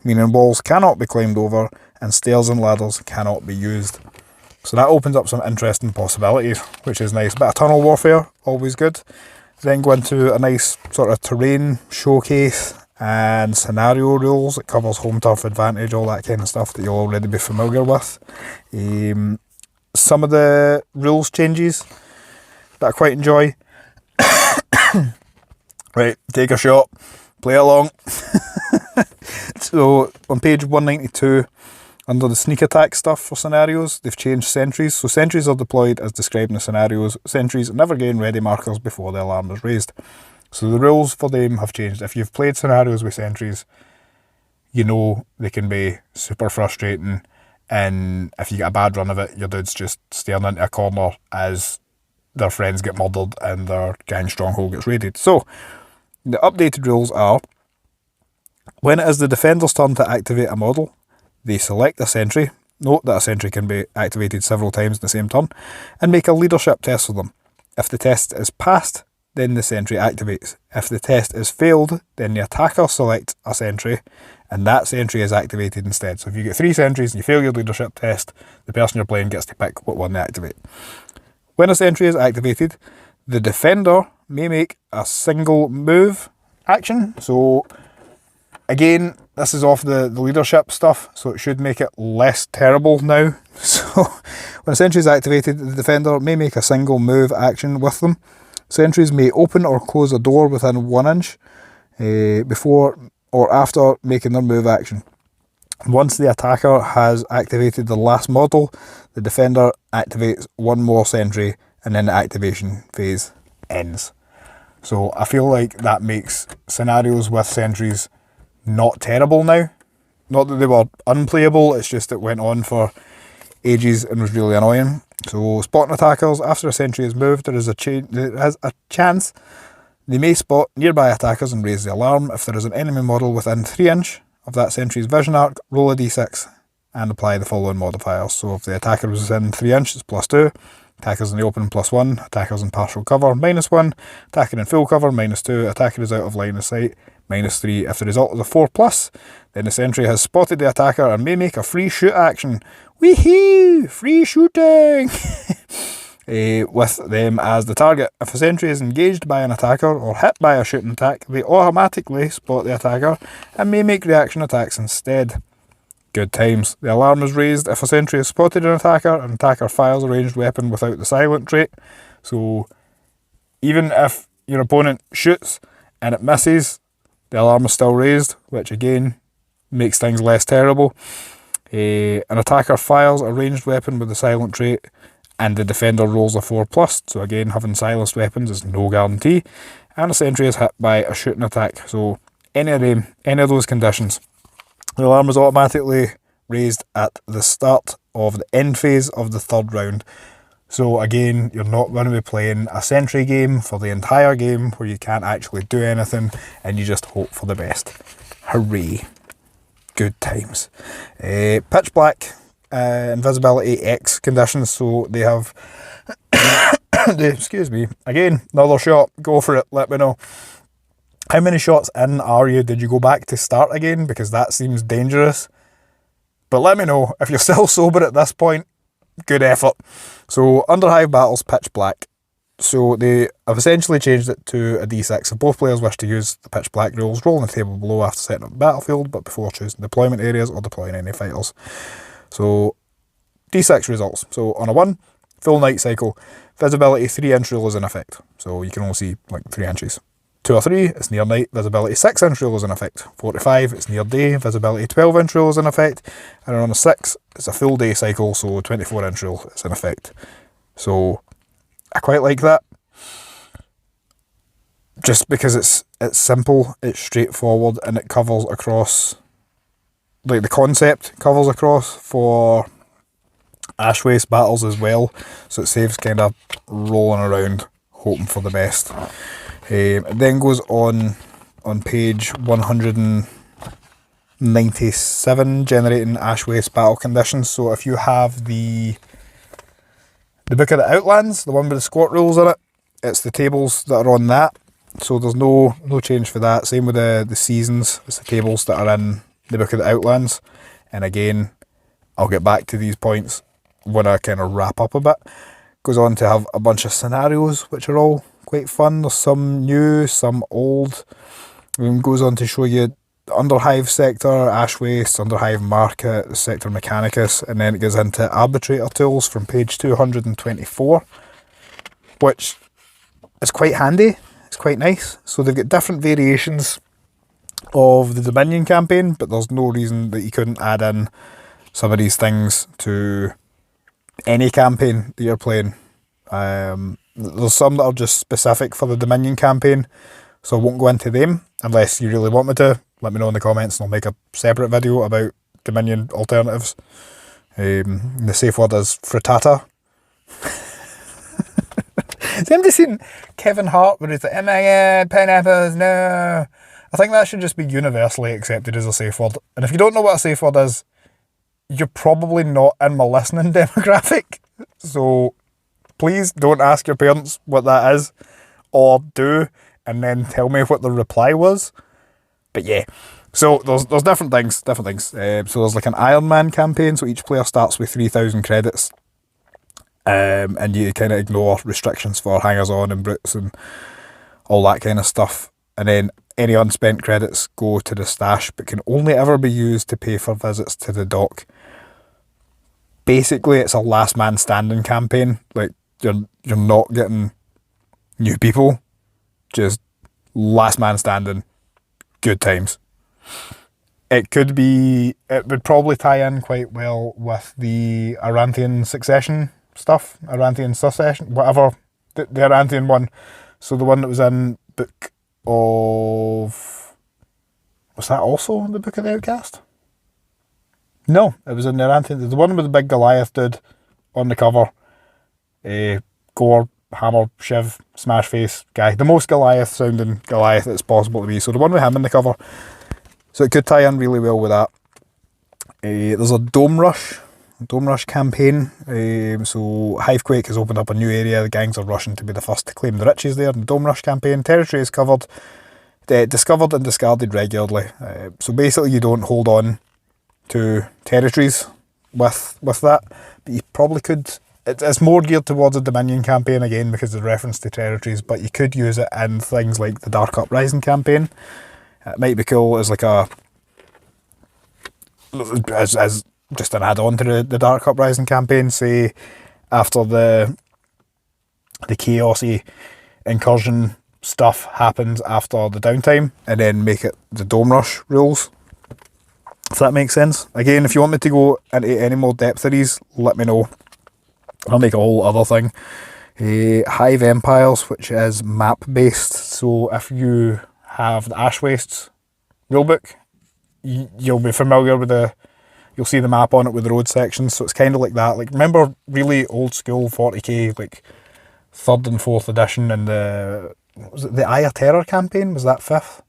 meaning walls cannot be climbed over and stairs and ladders cannot be used. So that opens up some interesting possibilities, which is nice. A bit of tunnel warfare, always good. Then go into a nice sort of terrain showcase and scenario rules. It covers home turf advantage, all that kind of stuff that you'll already be familiar with. Some of the rules changes that I quite enjoy. Right, take a shot, play along. So on page 192, under the sneak attack stuff for scenarios, they've changed sentries. So sentries are deployed as described in the scenarios. Sentries never gain ready markers before the alarm is raised. So the rules for them have changed. If you've played scenarios with sentries, you know they can be super frustrating, and if you get a bad run of it, your dude's just staring into a corner as their friends get murdered and their gang stronghold gets raided. So the updated rules are: when it is the defender's turn to activate a model, they select a sentry. Note that a sentry can be activated several times in the same turn, and make a leadership test for them. If the test is passed, then the sentry activates. If the test is failed, then the attacker selects a sentry, and that sentry is activated instead. So if you get 3 sentries and you fail your leadership test, the person you're playing gets to pick what one they activate. When a sentry is activated, the defender may make a single move action. So again, this is off the leadership stuff, so it should make it less terrible now. So when a sentry is activated, the defender may make a single move action with them. Sentries may open or close a door within 1 inch before or after making their move action. Once the attacker has activated the last model, the defender activates one more sentry, and then the activation phase ends. So I feel like that makes scenarios with sentries not terrible now. Not that they were unplayable, it's just it went on for ages and was really annoying. So spotting attackers, after a sentry is moved, there is a chance they may spot nearby attackers and raise the alarm. If there is an enemy model within 3 inch of that sentry's vision arc, roll a d6 and apply the following modifiers. So if the attacker was within 3 inch, it's +2. Attackers in the open, +1. Attackers in partial cover, -1. Attacker in full cover, -2. Attacker is out of line of sight, -3. If the result is a 4+, then the sentry has spotted the attacker and may make a free shoot action. Woohoo! Free shooting! With them as the target. If a sentry is engaged by an attacker or hit by a shooting attack, they automatically spot the attacker and may make reaction attacks instead. Good times. The alarm is raised if a sentry has spotted an attacker fires a ranged weapon without the silent trait. So even if your opponent shoots and it misses, the alarm is still raised, which again makes things less terrible. An attacker fires a ranged weapon with the silent trait and the defender rolls a 4+, so again having silenced weapons is no guarantee, and a sentry is hit by a shooting attack. So any of those conditions, the alarm is automatically raised at the start of the end phase of the 3rd round. So again, you're not going to be playing a sentry game for the entire game where you can't actually do anything and you just hope for the best. Hooray. Good times. Pitch black, invisibility X conditions, so they have excuse me, again, another shot, go for it, let me know. How many shots in are you? Did you go back to start again? Because that seems dangerous. But let me know, if you're still sober at this point, good effort. So under Hive battles, pitch black. So they have essentially changed it to a d6. If both players wish to use the pitch black rules, roll on the table below after setting up the battlefield, but before choosing deployment areas or deploying any fighters. So d6 results. So on a 1, full night cycle, visibility 3 inch rule is in effect. So you can only see like 3 inches. 2 or 3, it's near night, visibility 6 inch rule is in effect. 4 to 5, it's near day, visibility 12 inch rule is in effect. And on a 6, it's a full day cycle, so 24 inch rule is in effect. So I quite like that. Just because it's simple, it's straightforward, and it covers across, like the concept covers across for ash waste battles as well. So it saves kind of rolling around, hoping for the best. It then goes on page 197, generating ash waste battle conditions. So if you have the Book of the Outlands, the one with the squat rules in it, it's the tables that are on that. So there's no change for that. Same with the seasons, it's the tables that are in the Book of the Outlands. And again, I'll get back to these points when I kind of wrap up a bit. Goes on to have a bunch of scenarios, which are all quite fun. There's some new, some old. And goes on to show you the Under Hive sector, Ash Waste, Under Hive Market, the Sector Mechanicus, and then it goes into Arbitrator tools from page 224, which is quite handy. It's quite nice. So they've got different variations of the Dominion campaign, but there's no reason that you couldn't add in some of these things to any campaign that you're playing. There's some that are just specific for the Dominion campaign, so I won't go into them unless you really want me to. Let me know in the comments and I'll make a separate video about Dominion alternatives. The safe word is frittata. See, I'm just seeing Kevin Hart where he's like, oh my god, pineapples, no. I think that should just be universally accepted as a safe word. And if you don't know what a safe word is, you're probably not in my listening demographic. So please don't ask your parents what that is, or do, and then tell me what the reply was. But yeah, so there's different things. So there's like an Iron Man campaign, so each player starts with 3,000 credits. And you kind of ignore restrictions for hangers-on and brutes and all that kind of stuff. And then any unspent credits go to the stash, but can only ever be used to pay for visits to the dock. Basically, it's a last man standing campaign. Like, you're not getting new people, just last man standing. Good times. It would probably tie in quite well with the Arantian succession stuff, Arantian succession, whatever, the Arantian one. So the one that was in Book of... Was that also the Book of the Outcast? No, it was in the Rantomunda. The one with the big Goliath dude on the cover. Gore, hammer, shiv, smash face guy. The most Goliath sounding Goliath it's possible to be. So the one with him in the cover. So it could tie in really well with that. There's a Dome Rush campaign. So Hivequake has opened up a new area. The gangs are rushing to be the first to claim the riches there. In the Dome Rush campaign, territory is covered, discovered and discarded regularly. So basically you don't hold on to territories with that, but you probably could. It's more geared towards a Dominion campaign again because of the reference to territories, but you could use it in things like the Dark Uprising campaign. It might be cool as like as just an add-on to the Dark Uprising campaign. Say after the chaosy incursion stuff happens after the downtime, and then make it the Dome Rush rules. If that makes sense. Again, if you want me to go into any more depth of these, let me know. I'll make a whole other thing. Hive Impiles, which is map based. So if you have the Ash Wastes rulebook, you'll be familiar with you'll see the map on it with the road sections. So it's kind of like that. Like, remember really old school 40k, like 3rd and 4th edition, and was it the Eye of Terror campaign? Was that 5th?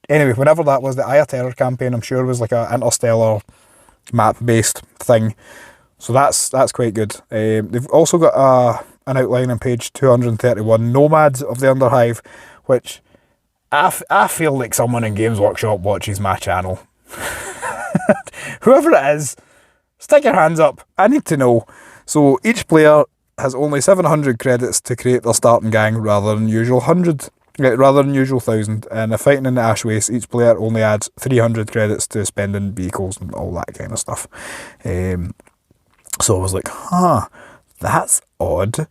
Anyway, whenever that was, the Eye of Terror campaign, I'm sure was like an interstellar map-based thing. So that's quite good. They've also got an outline on page 231, Nomads of the Underhive, which I feel like someone in Games Workshop watches my channel. Whoever it is, stick your hands up. I need to know. So each player has only 700 credits to create their starting gang rather than usual 1,000, and if fighting in the Ash Waste, each player only adds 300 credits to spending vehicles and all that kind of stuff. So I was like, that's odd.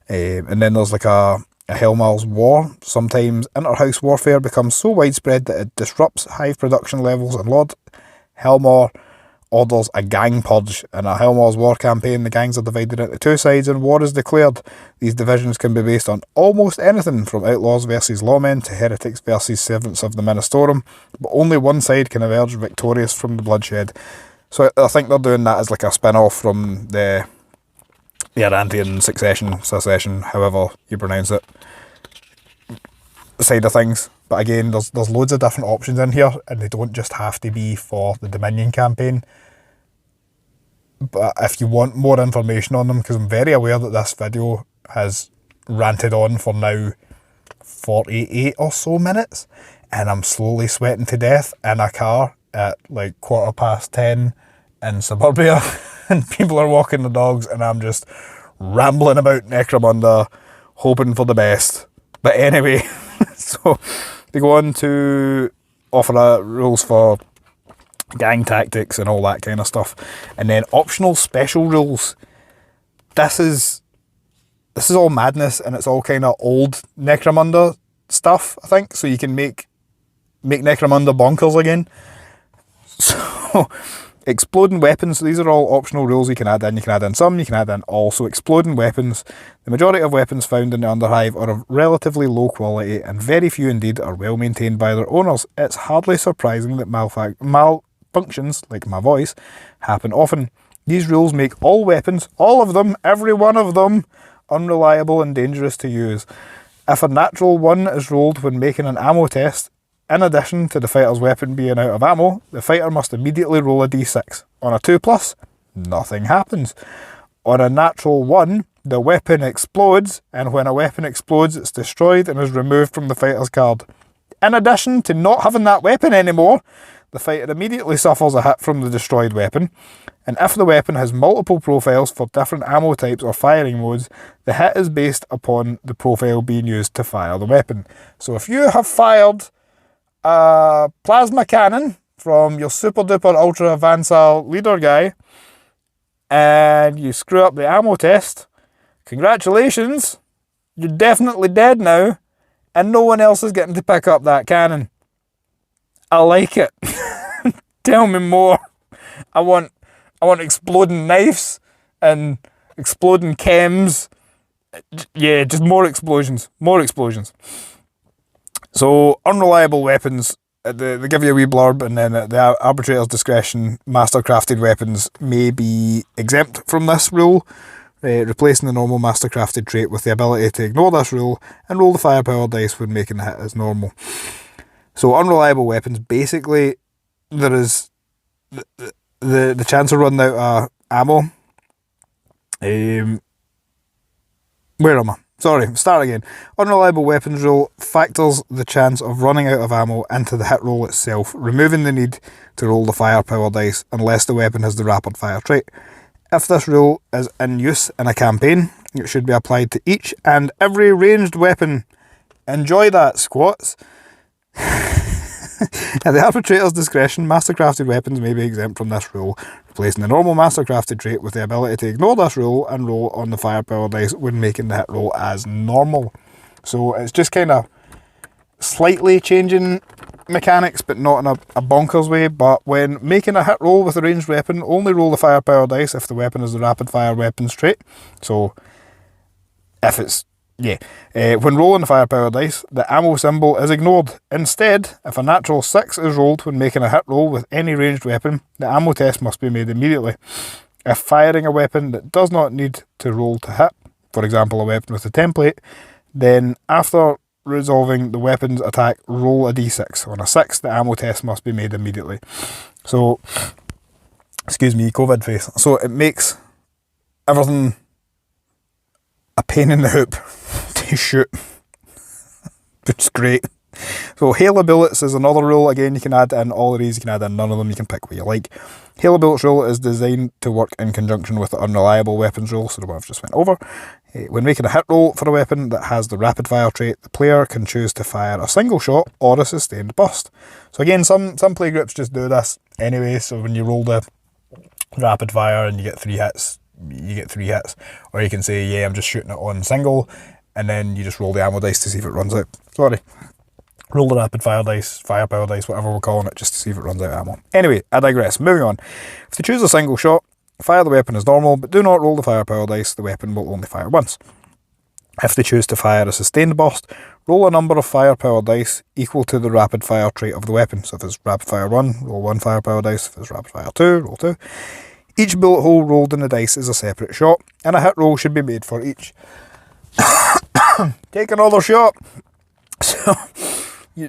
And then there's like a Hellmar's War. Sometimes inter-house warfare becomes so widespread that it disrupts hive production levels, and Lord Hellmar orders a gang purge. In a Hellmar's War campaign, the gangs are divided into two sides and war is declared. These divisions can be based on almost anything from outlaws versus lawmen to heretics versus servants of the Ministorum, but only one side can emerge victorious from the bloodshed. So I think they're doing that as like a spin-off from the Arantian secession, however you pronounce it, side of things. But again, there's loads of different options in here, and they don't just have to be for the Dominion campaign. But if you want more information on them, because I'm very aware that this video has ranted on for now 48 or so minutes, and I'm slowly sweating to death in a car at like 10:15 in suburbia, and people are walking the dogs, and I'm just rambling about Necromunda, hoping for the best. But anyway, so they go on to offer rules for gang tactics and all that kind of stuff, and then optional special rules. This is all madness, and it's all kind of old Necromunda stuff, I think. So you can make Necromunda bonkers again. So exploding weapons. So these are all optional rules you can add in. You can add in some, you can add in all. So exploding weapons. The majority of weapons found in the Underhive are of relatively low quality, and very few indeed are well maintained by their owners. It's hardly surprising that malfunctions, like my voice, happen often. These rules make all weapons, all of them, every one of them, unreliable and dangerous to use. If a natural 1 is rolled when making an ammo test, in addition to the fighter's weapon being out of ammo, the fighter must immediately roll a d6. On a 2+, nothing happens. On a natural 1, the weapon explodes, and when a weapon explodes, it's destroyed and is removed from the fighter's card. In addition to not having that weapon anymore, the fighter immediately suffers a hit from the destroyed weapon, and if the weapon has multiple profiles for different ammo types or firing modes, the hit is based upon the profile being used to fire the weapon. So if you have fired a plasma cannon from your super duper ultra Vansal leader guy and you screw up the ammo test, congratulations, you're definitely dead now, and no one else is getting to pick up that cannon. I like it. Tell me more. I want exploding knives and exploding chems. Yeah, just more explosions. More explosions. So, unreliable weapons, they give you a wee blurb, and then at the arbitrator's discretion, mastercrafted weapons may be exempt from this rule, replacing the normal mastercrafted trait with the ability to ignore this rule and roll the firepower dice when making the hit as normal. So, unreliable weapons, basically, there is the chance of running out of ammo. Where am I? Sorry, start again. Unreliable weapons rule factors the chance of running out of ammo into the hit roll itself, removing the need to roll the firepower dice unless the weapon has the rapid fire trait. If this rule is in use in a campaign, it should be applied to each and every ranged weapon. Enjoy that, squats. At the arbitrator's discretion, mastercrafted weapons may be exempt from this rule, replacing the normal mastercrafted trait with the ability to ignore this rule and roll on the firepower dice when making the hit roll as normal. So it's just kind of slightly changing mechanics, but not in a bonkers way. But when making a hit roll with a ranged weapon, only roll the firepower dice if the weapon is the rapid fire weapons trait. So if it's when rolling the firepower dice, the ammo symbol is ignored. Instead, if a natural 6 is rolled when making a hit roll with any ranged weapon, the ammo test must be made immediately. If firing a weapon that does not need to roll to hit, for example a weapon with a template, then after resolving the weapon's attack, roll a d6. On a 6, the ammo test must be made immediately. So, excuse me, COVID face. So it makes everything a pain in the hoop to shoot, which is great. So hail of bullets is another rule. Again, you can add in all of these, you can add in none of them, you can pick what you like. Hail of bullets rule is designed to work in conjunction with the unreliable weapons rule, so the one I've just went over. When making a hit roll for a weapon that has the rapid fire trait, the player can choose to fire a single shot or a sustained burst. So again, some playgroups just do this anyway, so when you roll the rapid fire and you get 3 hits, you get 3 hits. Or you can say, yeah, I'm just shooting it on single, and then you just roll the ammo dice to see if it runs out. Sorry. Roll the rapid fire dice, firepower dice, whatever we're calling it, just to see if it runs out of ammo. Anyway, I digress. Moving on. If they choose a single shot, fire the weapon as normal, but do not roll the firepower dice, the weapon will only fire once. If they choose to fire a sustained burst, roll a number of firepower dice equal to the rapid fire trait of the weapon. So if it's rapid fire 1, roll 1 firepower dice. If it's rapid fire 2, roll 2. Each bullet hole rolled in the dice is a separate shot, and a hit roll should be made for each. Take another shot. So,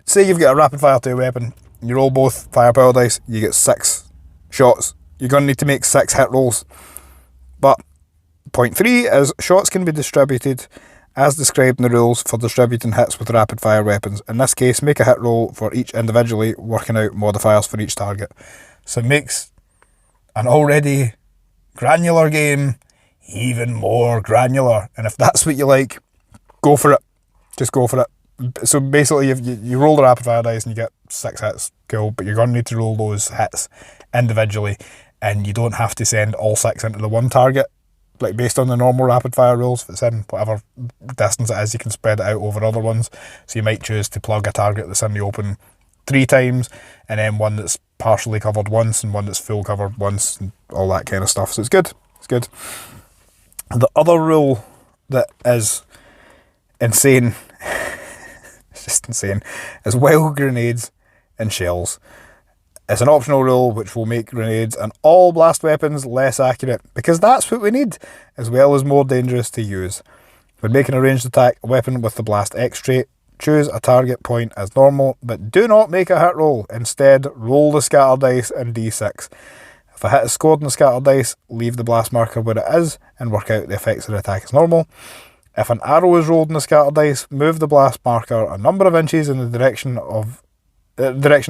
say you've got a rapid fire 2 weapon, you roll both firepower dice, you get 6 shots. You're going to need to make 6 hit rolls. But point 3 is shots can be distributed as described in the rules for distributing hits with rapid fire weapons. In this case, make a hit roll for each individually, working out modifiers for each target. So it makes an already granular game even more granular. And if that's what you like, go for it. Just go for it. So basically, you roll the rapid fire dice and you get 6 hits, cool, but you're going to need to roll those hits individually, and you don't have to send all 6 into the one target. Like based on the normal rapid fire rules, if it's in whatever distance it is, you can spread it out over other ones. So you might choose to plug a target that's in the open 3 times, and then one that's partially covered once, and one that's full covered once, and all that kind of stuff. So it's good. It's good. The other rule that is insane, it's just insane, is wild grenades and shells. It's an optional rule which will make grenades and all blast weapons less accurate, because that's what we need, as well as more dangerous to use. When making a ranged attack, a weapon with the blast X trait, choose a target point as normal, but do not make a hit roll. Instead, roll the scatter dice and d6. If a hit is scored in the scatter dice, leave the blast marker where it is and work out the effects of the attack as normal. If an arrow is rolled in the scatter dice, move the blast marker a number of inches in the direction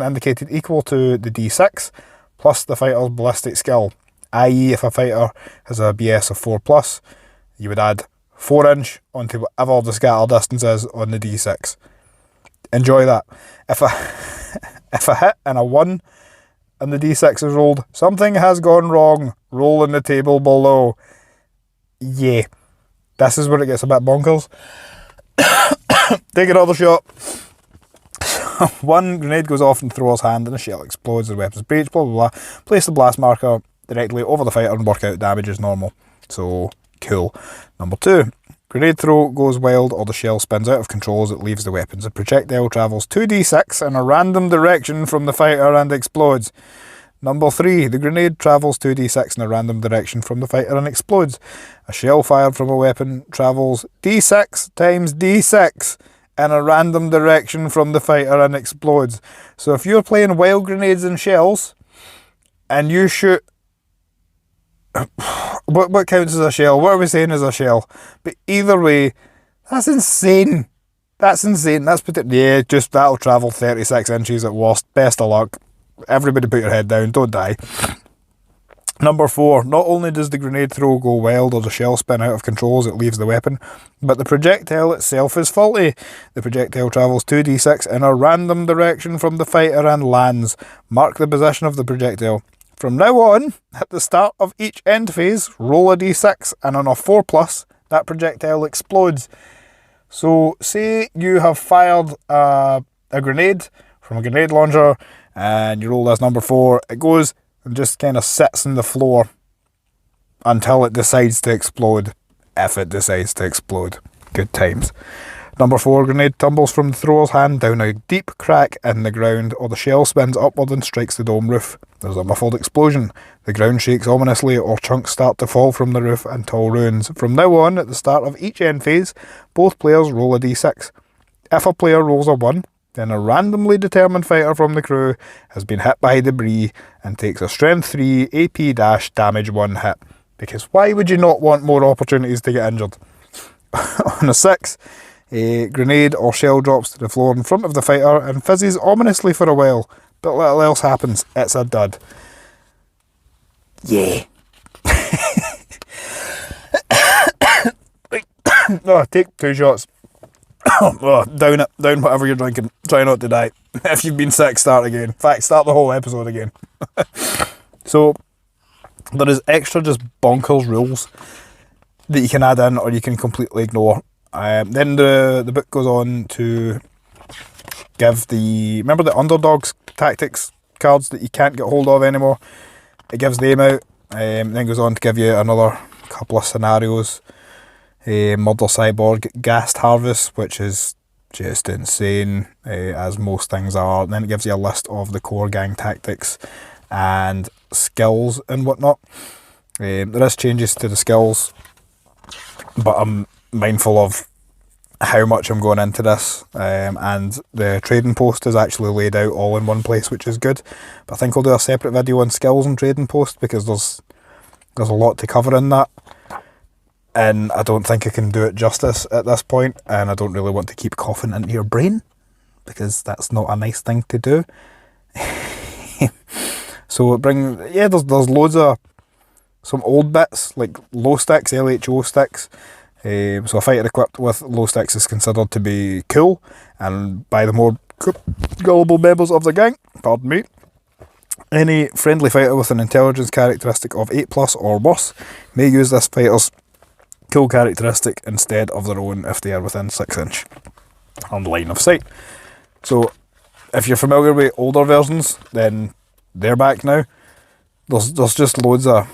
indicated equal to the d6 plus the fighter's ballistic skill, i.e. if a fighter has a BS of 4+, you would add 4" onto whatever the scatter distance is on the d6. Enjoy that. If a hit and a 1 and the d6 is rolled, something has gone wrong. Roll in the table below. Yeah. This is where it gets a bit bonkers. Take another shot. 1 grenade goes off in the thrower's hand and a shell explodes, the weapon's breach, blah blah blah. Place the blast marker directly over the fighter and work out damage as normal. So, cool. Number 2. Grenade throw goes wild or the shell spins out of control as it leaves the weapons. The projectile travels 2d6 in a random direction from the fighter and explodes. Number 3, the grenade travels 2d6 in a random direction from the fighter and explodes. A shell fired from a weapon travels d6 times d6 in a random direction from the fighter and explodes. So if you're playing wild grenades and shells, and you shoot... What counts as a shell? What are we saying is a shell? But either way, that's insane. That's insane. Yeah, just that'll travel 36 inches at worst. Best of luck. Everybody put your head down, don't die. Number 4, not only does the grenade throw go wild or the shell spin out of control as it leaves the weapon, but the projectile itself is faulty. The projectile travels 2d6 in a random direction from the fighter and lands. Mark the position of the projectile. From now on, at the start of each end phase, roll a d6, and on a 4+, that projectile explodes. So, say you have fired a grenade from a grenade launcher, and you roll as number 4, it goes and just kind of sits on the floor until it decides to explode, if it decides to explode. Good times. Number 4, grenade tumbles from the thrower's hand down a deep crack in the ground, or the shell spins upward and strikes the dome roof. There's a muffled explosion. The ground shakes ominously, or chunks start to fall from the roof until ruins. From now on, at the start of each end phase, both players roll a d6. If a player rolls a 1, then a randomly determined fighter from the crew has been hit by debris and takes a strength 3 AP- damage 1 hit. Because why would you not want more opportunities to get injured? On a 6, a grenade or shell drops to the floor in front of the fighter and fizzes ominously for a while, but little else happens. It's a dud. Yeah. Oh, take 2 shots. Oh, down it. Down whatever you're drinking. Try not to die. If you've been sick, start again. In fact, start the whole episode again. So, there is extra just bonkers rules that you can add in or you can completely ignore. Then the book goes on to give remember the underdogs tactics cards that you can't get hold of anymore? It gives them out, then goes on to give you another couple of scenarios. Murder Cyborg Ghast Harvest, which is just insane, as most things are. And then it gives you a list of the core gang tactics and skills and whatnot. There is changes to the skills, but I'm mindful of how much I'm going into this, and the trading post is actually laid out all in one place, which is good. But I think I'll do a separate video on skills and trading post, because there's a lot to cover in that, and I don't think I can do it justice at this point, and I don't really want to keep coughing into your brain, because that's not a nice thing to do. So there's loads of some old bits, like low sticks, LHO sticks. So a fighter equipped with low sticks is considered to be cool, and by the more gullible members of the gang, pardon me, any friendly fighter with an intelligence characteristic of 8+ or worse may use this fighter's cool characteristic instead of their own if they are within 6 inch on line of sight. So if you're familiar with older versions, then they're back now. There's just loads of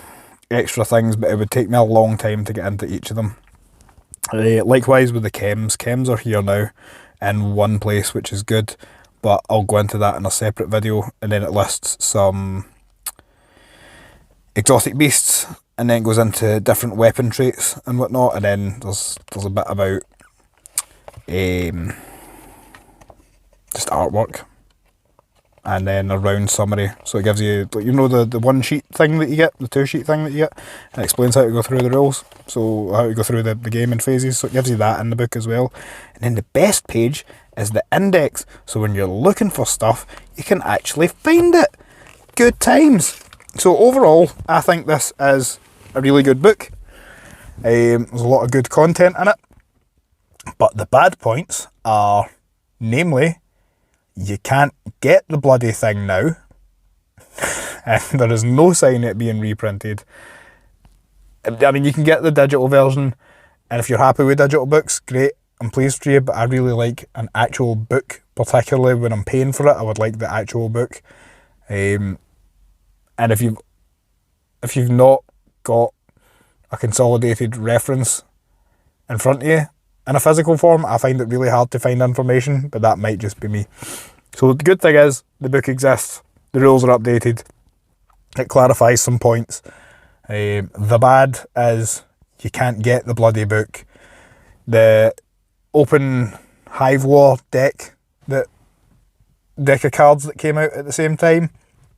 extra things, but it would take me a long time to get into each of them. Likewise with the chems. Chems are here now in one place, which is good, but I'll go into that in a separate video. And then it lists some exotic beasts, and then goes into different weapon traits and whatnot. And then there's a bit about just artwork, and then a round summary. So it gives you, the 1 sheet thing that you get, the 2 sheet thing that you get, and explains how to go through the rules, so how to go through the game in phases. So it gives you that in the book as well. And then the best page is the index, so when you're looking for stuff, you can actually find it. Good times. So overall, I think this is a really good book. There's a lot of good content in it, but the bad points are, namely, you can't get the bloody thing now, and there is no sign of it being reprinted. I mean, you can get the digital version, and if you're happy with digital books, great, I'm pleased for you, but I really like an actual book, particularly when I'm paying for it. I would like the actual book. And if you've not got a consolidated reference in front of you in a physical form, I find it really hard to find information, but that might just be me. So the good thing is, the book exists, the rules are updated, it clarifies some points. The bad is, you can't get the bloody book. The open Hive War deck of cards that came out at the same time,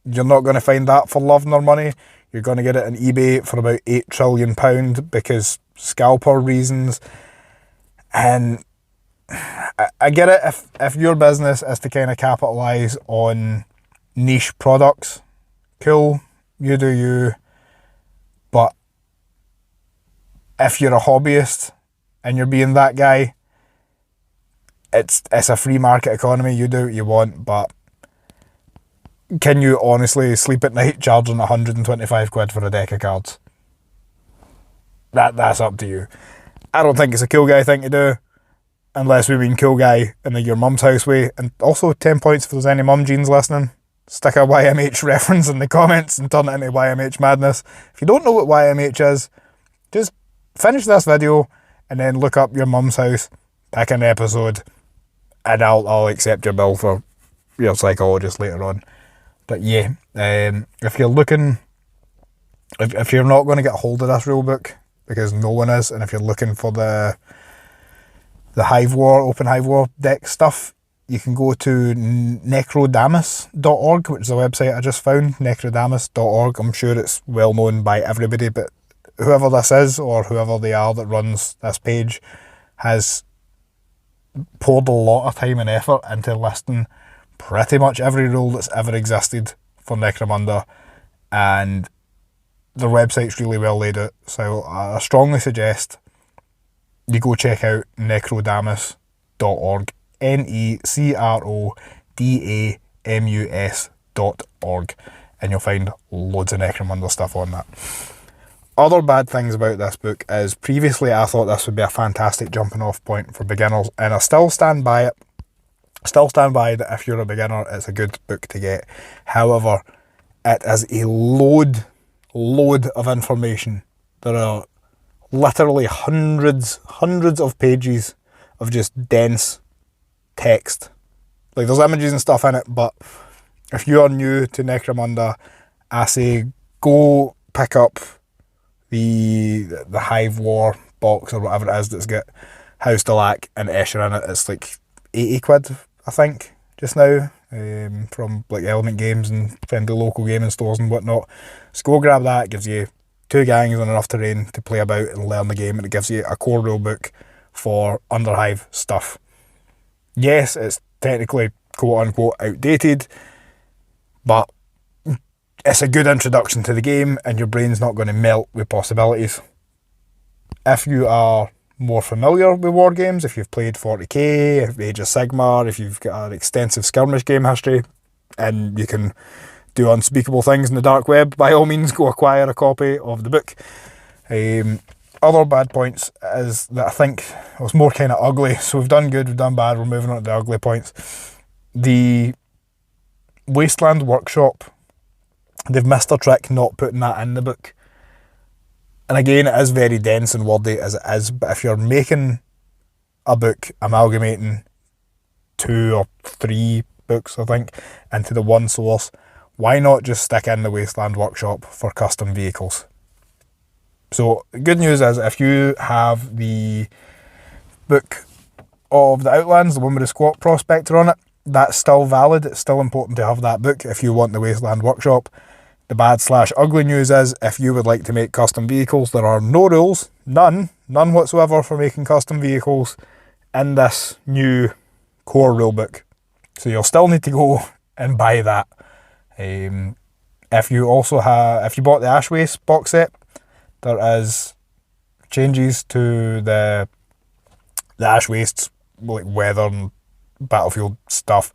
you're not going to find that for love nor money. You're going to get it on eBay for about £8 trillion because scalper reasons. And I get it, if your business is to kind of capitalise on niche products, cool, you do you. But if you're a hobbyist and you're being that guy, it's a free market economy, you do what you want, but can you honestly sleep at night charging 125 quid for a deck of cards? That's up to you. I don't think it's a cool guy thing to do, unless we mean cool guy in your mum's house way. And also 10 points if there's any mum jeans listening. Stick a YMH reference in the comments and turn it into YMH madness. If you don't know what YMH is, just finish this video and then look up your mum's house, pick an episode, and I'll accept your bill for your psychologist later on. But yeah, if you're looking, if you're not going to get hold of this rulebook, because no one is, and if you're looking for the Hive War, Open Hive War deck stuff, you can go to necrodamus.org, which is a website I just found, necrodamus.org. I'm sure it's well known by everybody, but whoever this is, or whoever they are that runs this page, has poured a lot of time and effort into listing pretty much every rule that's ever existed for Necromunda, and their website's really well laid out, so I strongly suggest you go check out necrodamus.org, necrodamus.org, and you'll find loads of Necromunda stuff on that. Other bad things about this book is, previously I thought this would be a fantastic jumping off point for beginners, and I still stand by it. Still stand by that if you're a beginner, it's a good book to get. However, it is a load of information. There are literally hundreds of pages of just dense text. Like, there's images and stuff in it, but if you are new to Necromunda, I say go pick up the Hive War box or whatever it is that's got House Delac and Escher in it. It's like 80 quid, I think, just now, from like Element Games and friendly local gaming stores and whatnot. So go grab that. It gives you 2 gangs on enough terrain to play about and learn the game, and it gives you a core rulebook for Under Hive stuff. Yes, it's technically quote unquote outdated, but it's a good introduction to the game, and your brain's not going to melt with possibilities. If you are more familiar with war games, if you've played 40k, Age of Sigmar, if you've got an extensive Skirmish game history, and you can do unspeakable things in the dark web, by all means go acquire a copy of the book. Other bad points is that I think it was more kind of ugly. So we've done good, we've done bad, we're moving on to the ugly points. The Wasteland Workshop, they've missed a trick not putting that in the book. And again, it is very dense and wordy as it is, but if you're making a book amalgamating 2 or 3 books, I think, into the one source, why not just stick in the Wasteland Workshop for custom vehicles? So good news is, if you have the book of the Outlands, the one with the Squat Prospector on it, that's still valid. It's still important to have that book if you want the Wasteland Workshop. The bad/ugly news is, if you would like to make custom vehicles, there are no rules, none whatsoever for making custom vehicles in this new core rulebook. So you'll still need to go and buy that. If you bought the Ash Waste box set, there is changes to the Ash Waste's like weather and battlefield stuff,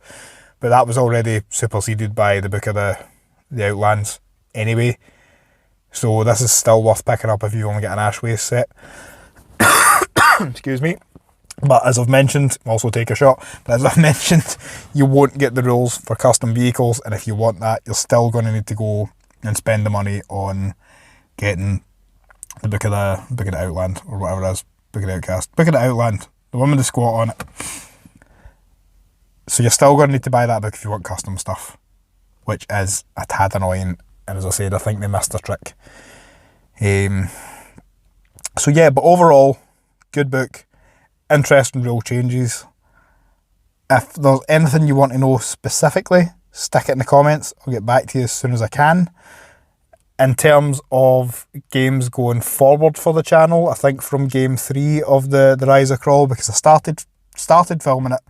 but that was already superseded by the book of the Outlands anyway. So this is still worth picking up if you only get an Ash Waste set. Excuse me. But as I've mentioned, also take a shot, but as I've mentioned, you won't get the rules for custom vehicles, and if you want that, you're still going to need to go and spend the money on getting the book of the Outland, or whatever it is. Book of the Outcast. Book of the Outland. The one with the squat on it. So you're still going to need to buy that book if you want custom stuff, which is a tad annoying. And as I said, I think they missed a trick. So yeah, but overall, good book. Interesting rule changes. If there's anything you want to know specifically, stick it in the comments. I'll get back to you as soon as I can. In terms of games going forward for the channel, I think from game 3 of the Rise of Crawl, because I started filming it,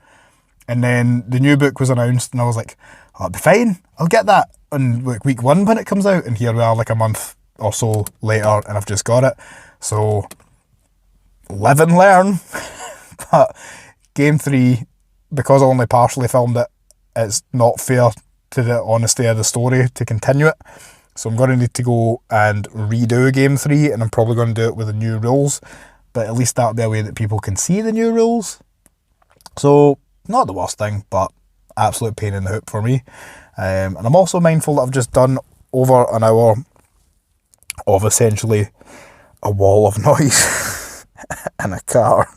and then the new book was announced, and I was like, oh, it'll be fine, I'll get that on like week 1 when it comes out, and here we are like a month or so later, and I've just got it. So, live and learn. But game 3, because I only partially filmed it, it's not fair to the honesty of the story to continue it. So I'm going to need to go and redo game 3, and I'm probably going to do it with the new rules, but at least that'll be a way that people can see the new rules. So, not the worst thing, but absolute pain in the hoop for me. And I'm also mindful that I've just done over an hour of essentially a wall of noise in a car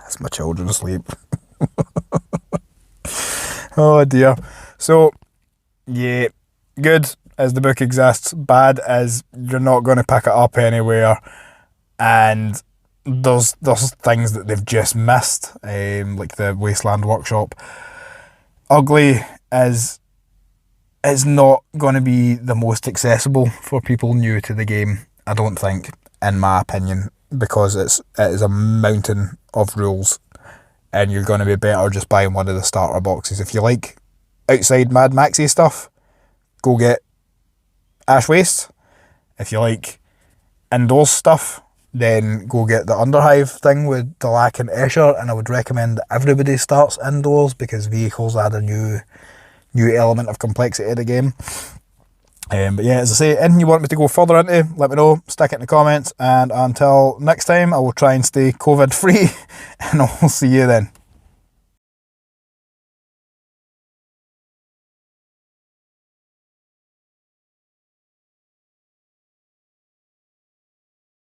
as my children sleep. Oh dear. So, yeah, good as the book exists, bad as you're not going to pick it up anywhere, and there's things that they've just missed, like the Wasteland Workshop. Ugly is not going to be the most accessible for people new to the game, I don't think, in my opinion, because it is a mountain of rules, and you're going to be better just buying one of the starter boxes. If you like outside Mad Maxy stuff, go get Ash Waste. If you like indoors stuff, then go get the Underhive thing with Dalak and Escher, and I would recommend that everybody starts indoors, because vehicles add a new element of complexity to the game. But yeah, as I say, anything you want me to go further into, let me know, stick it in the comments, and until next time, I will try and stay COVID free, and I'll see you then.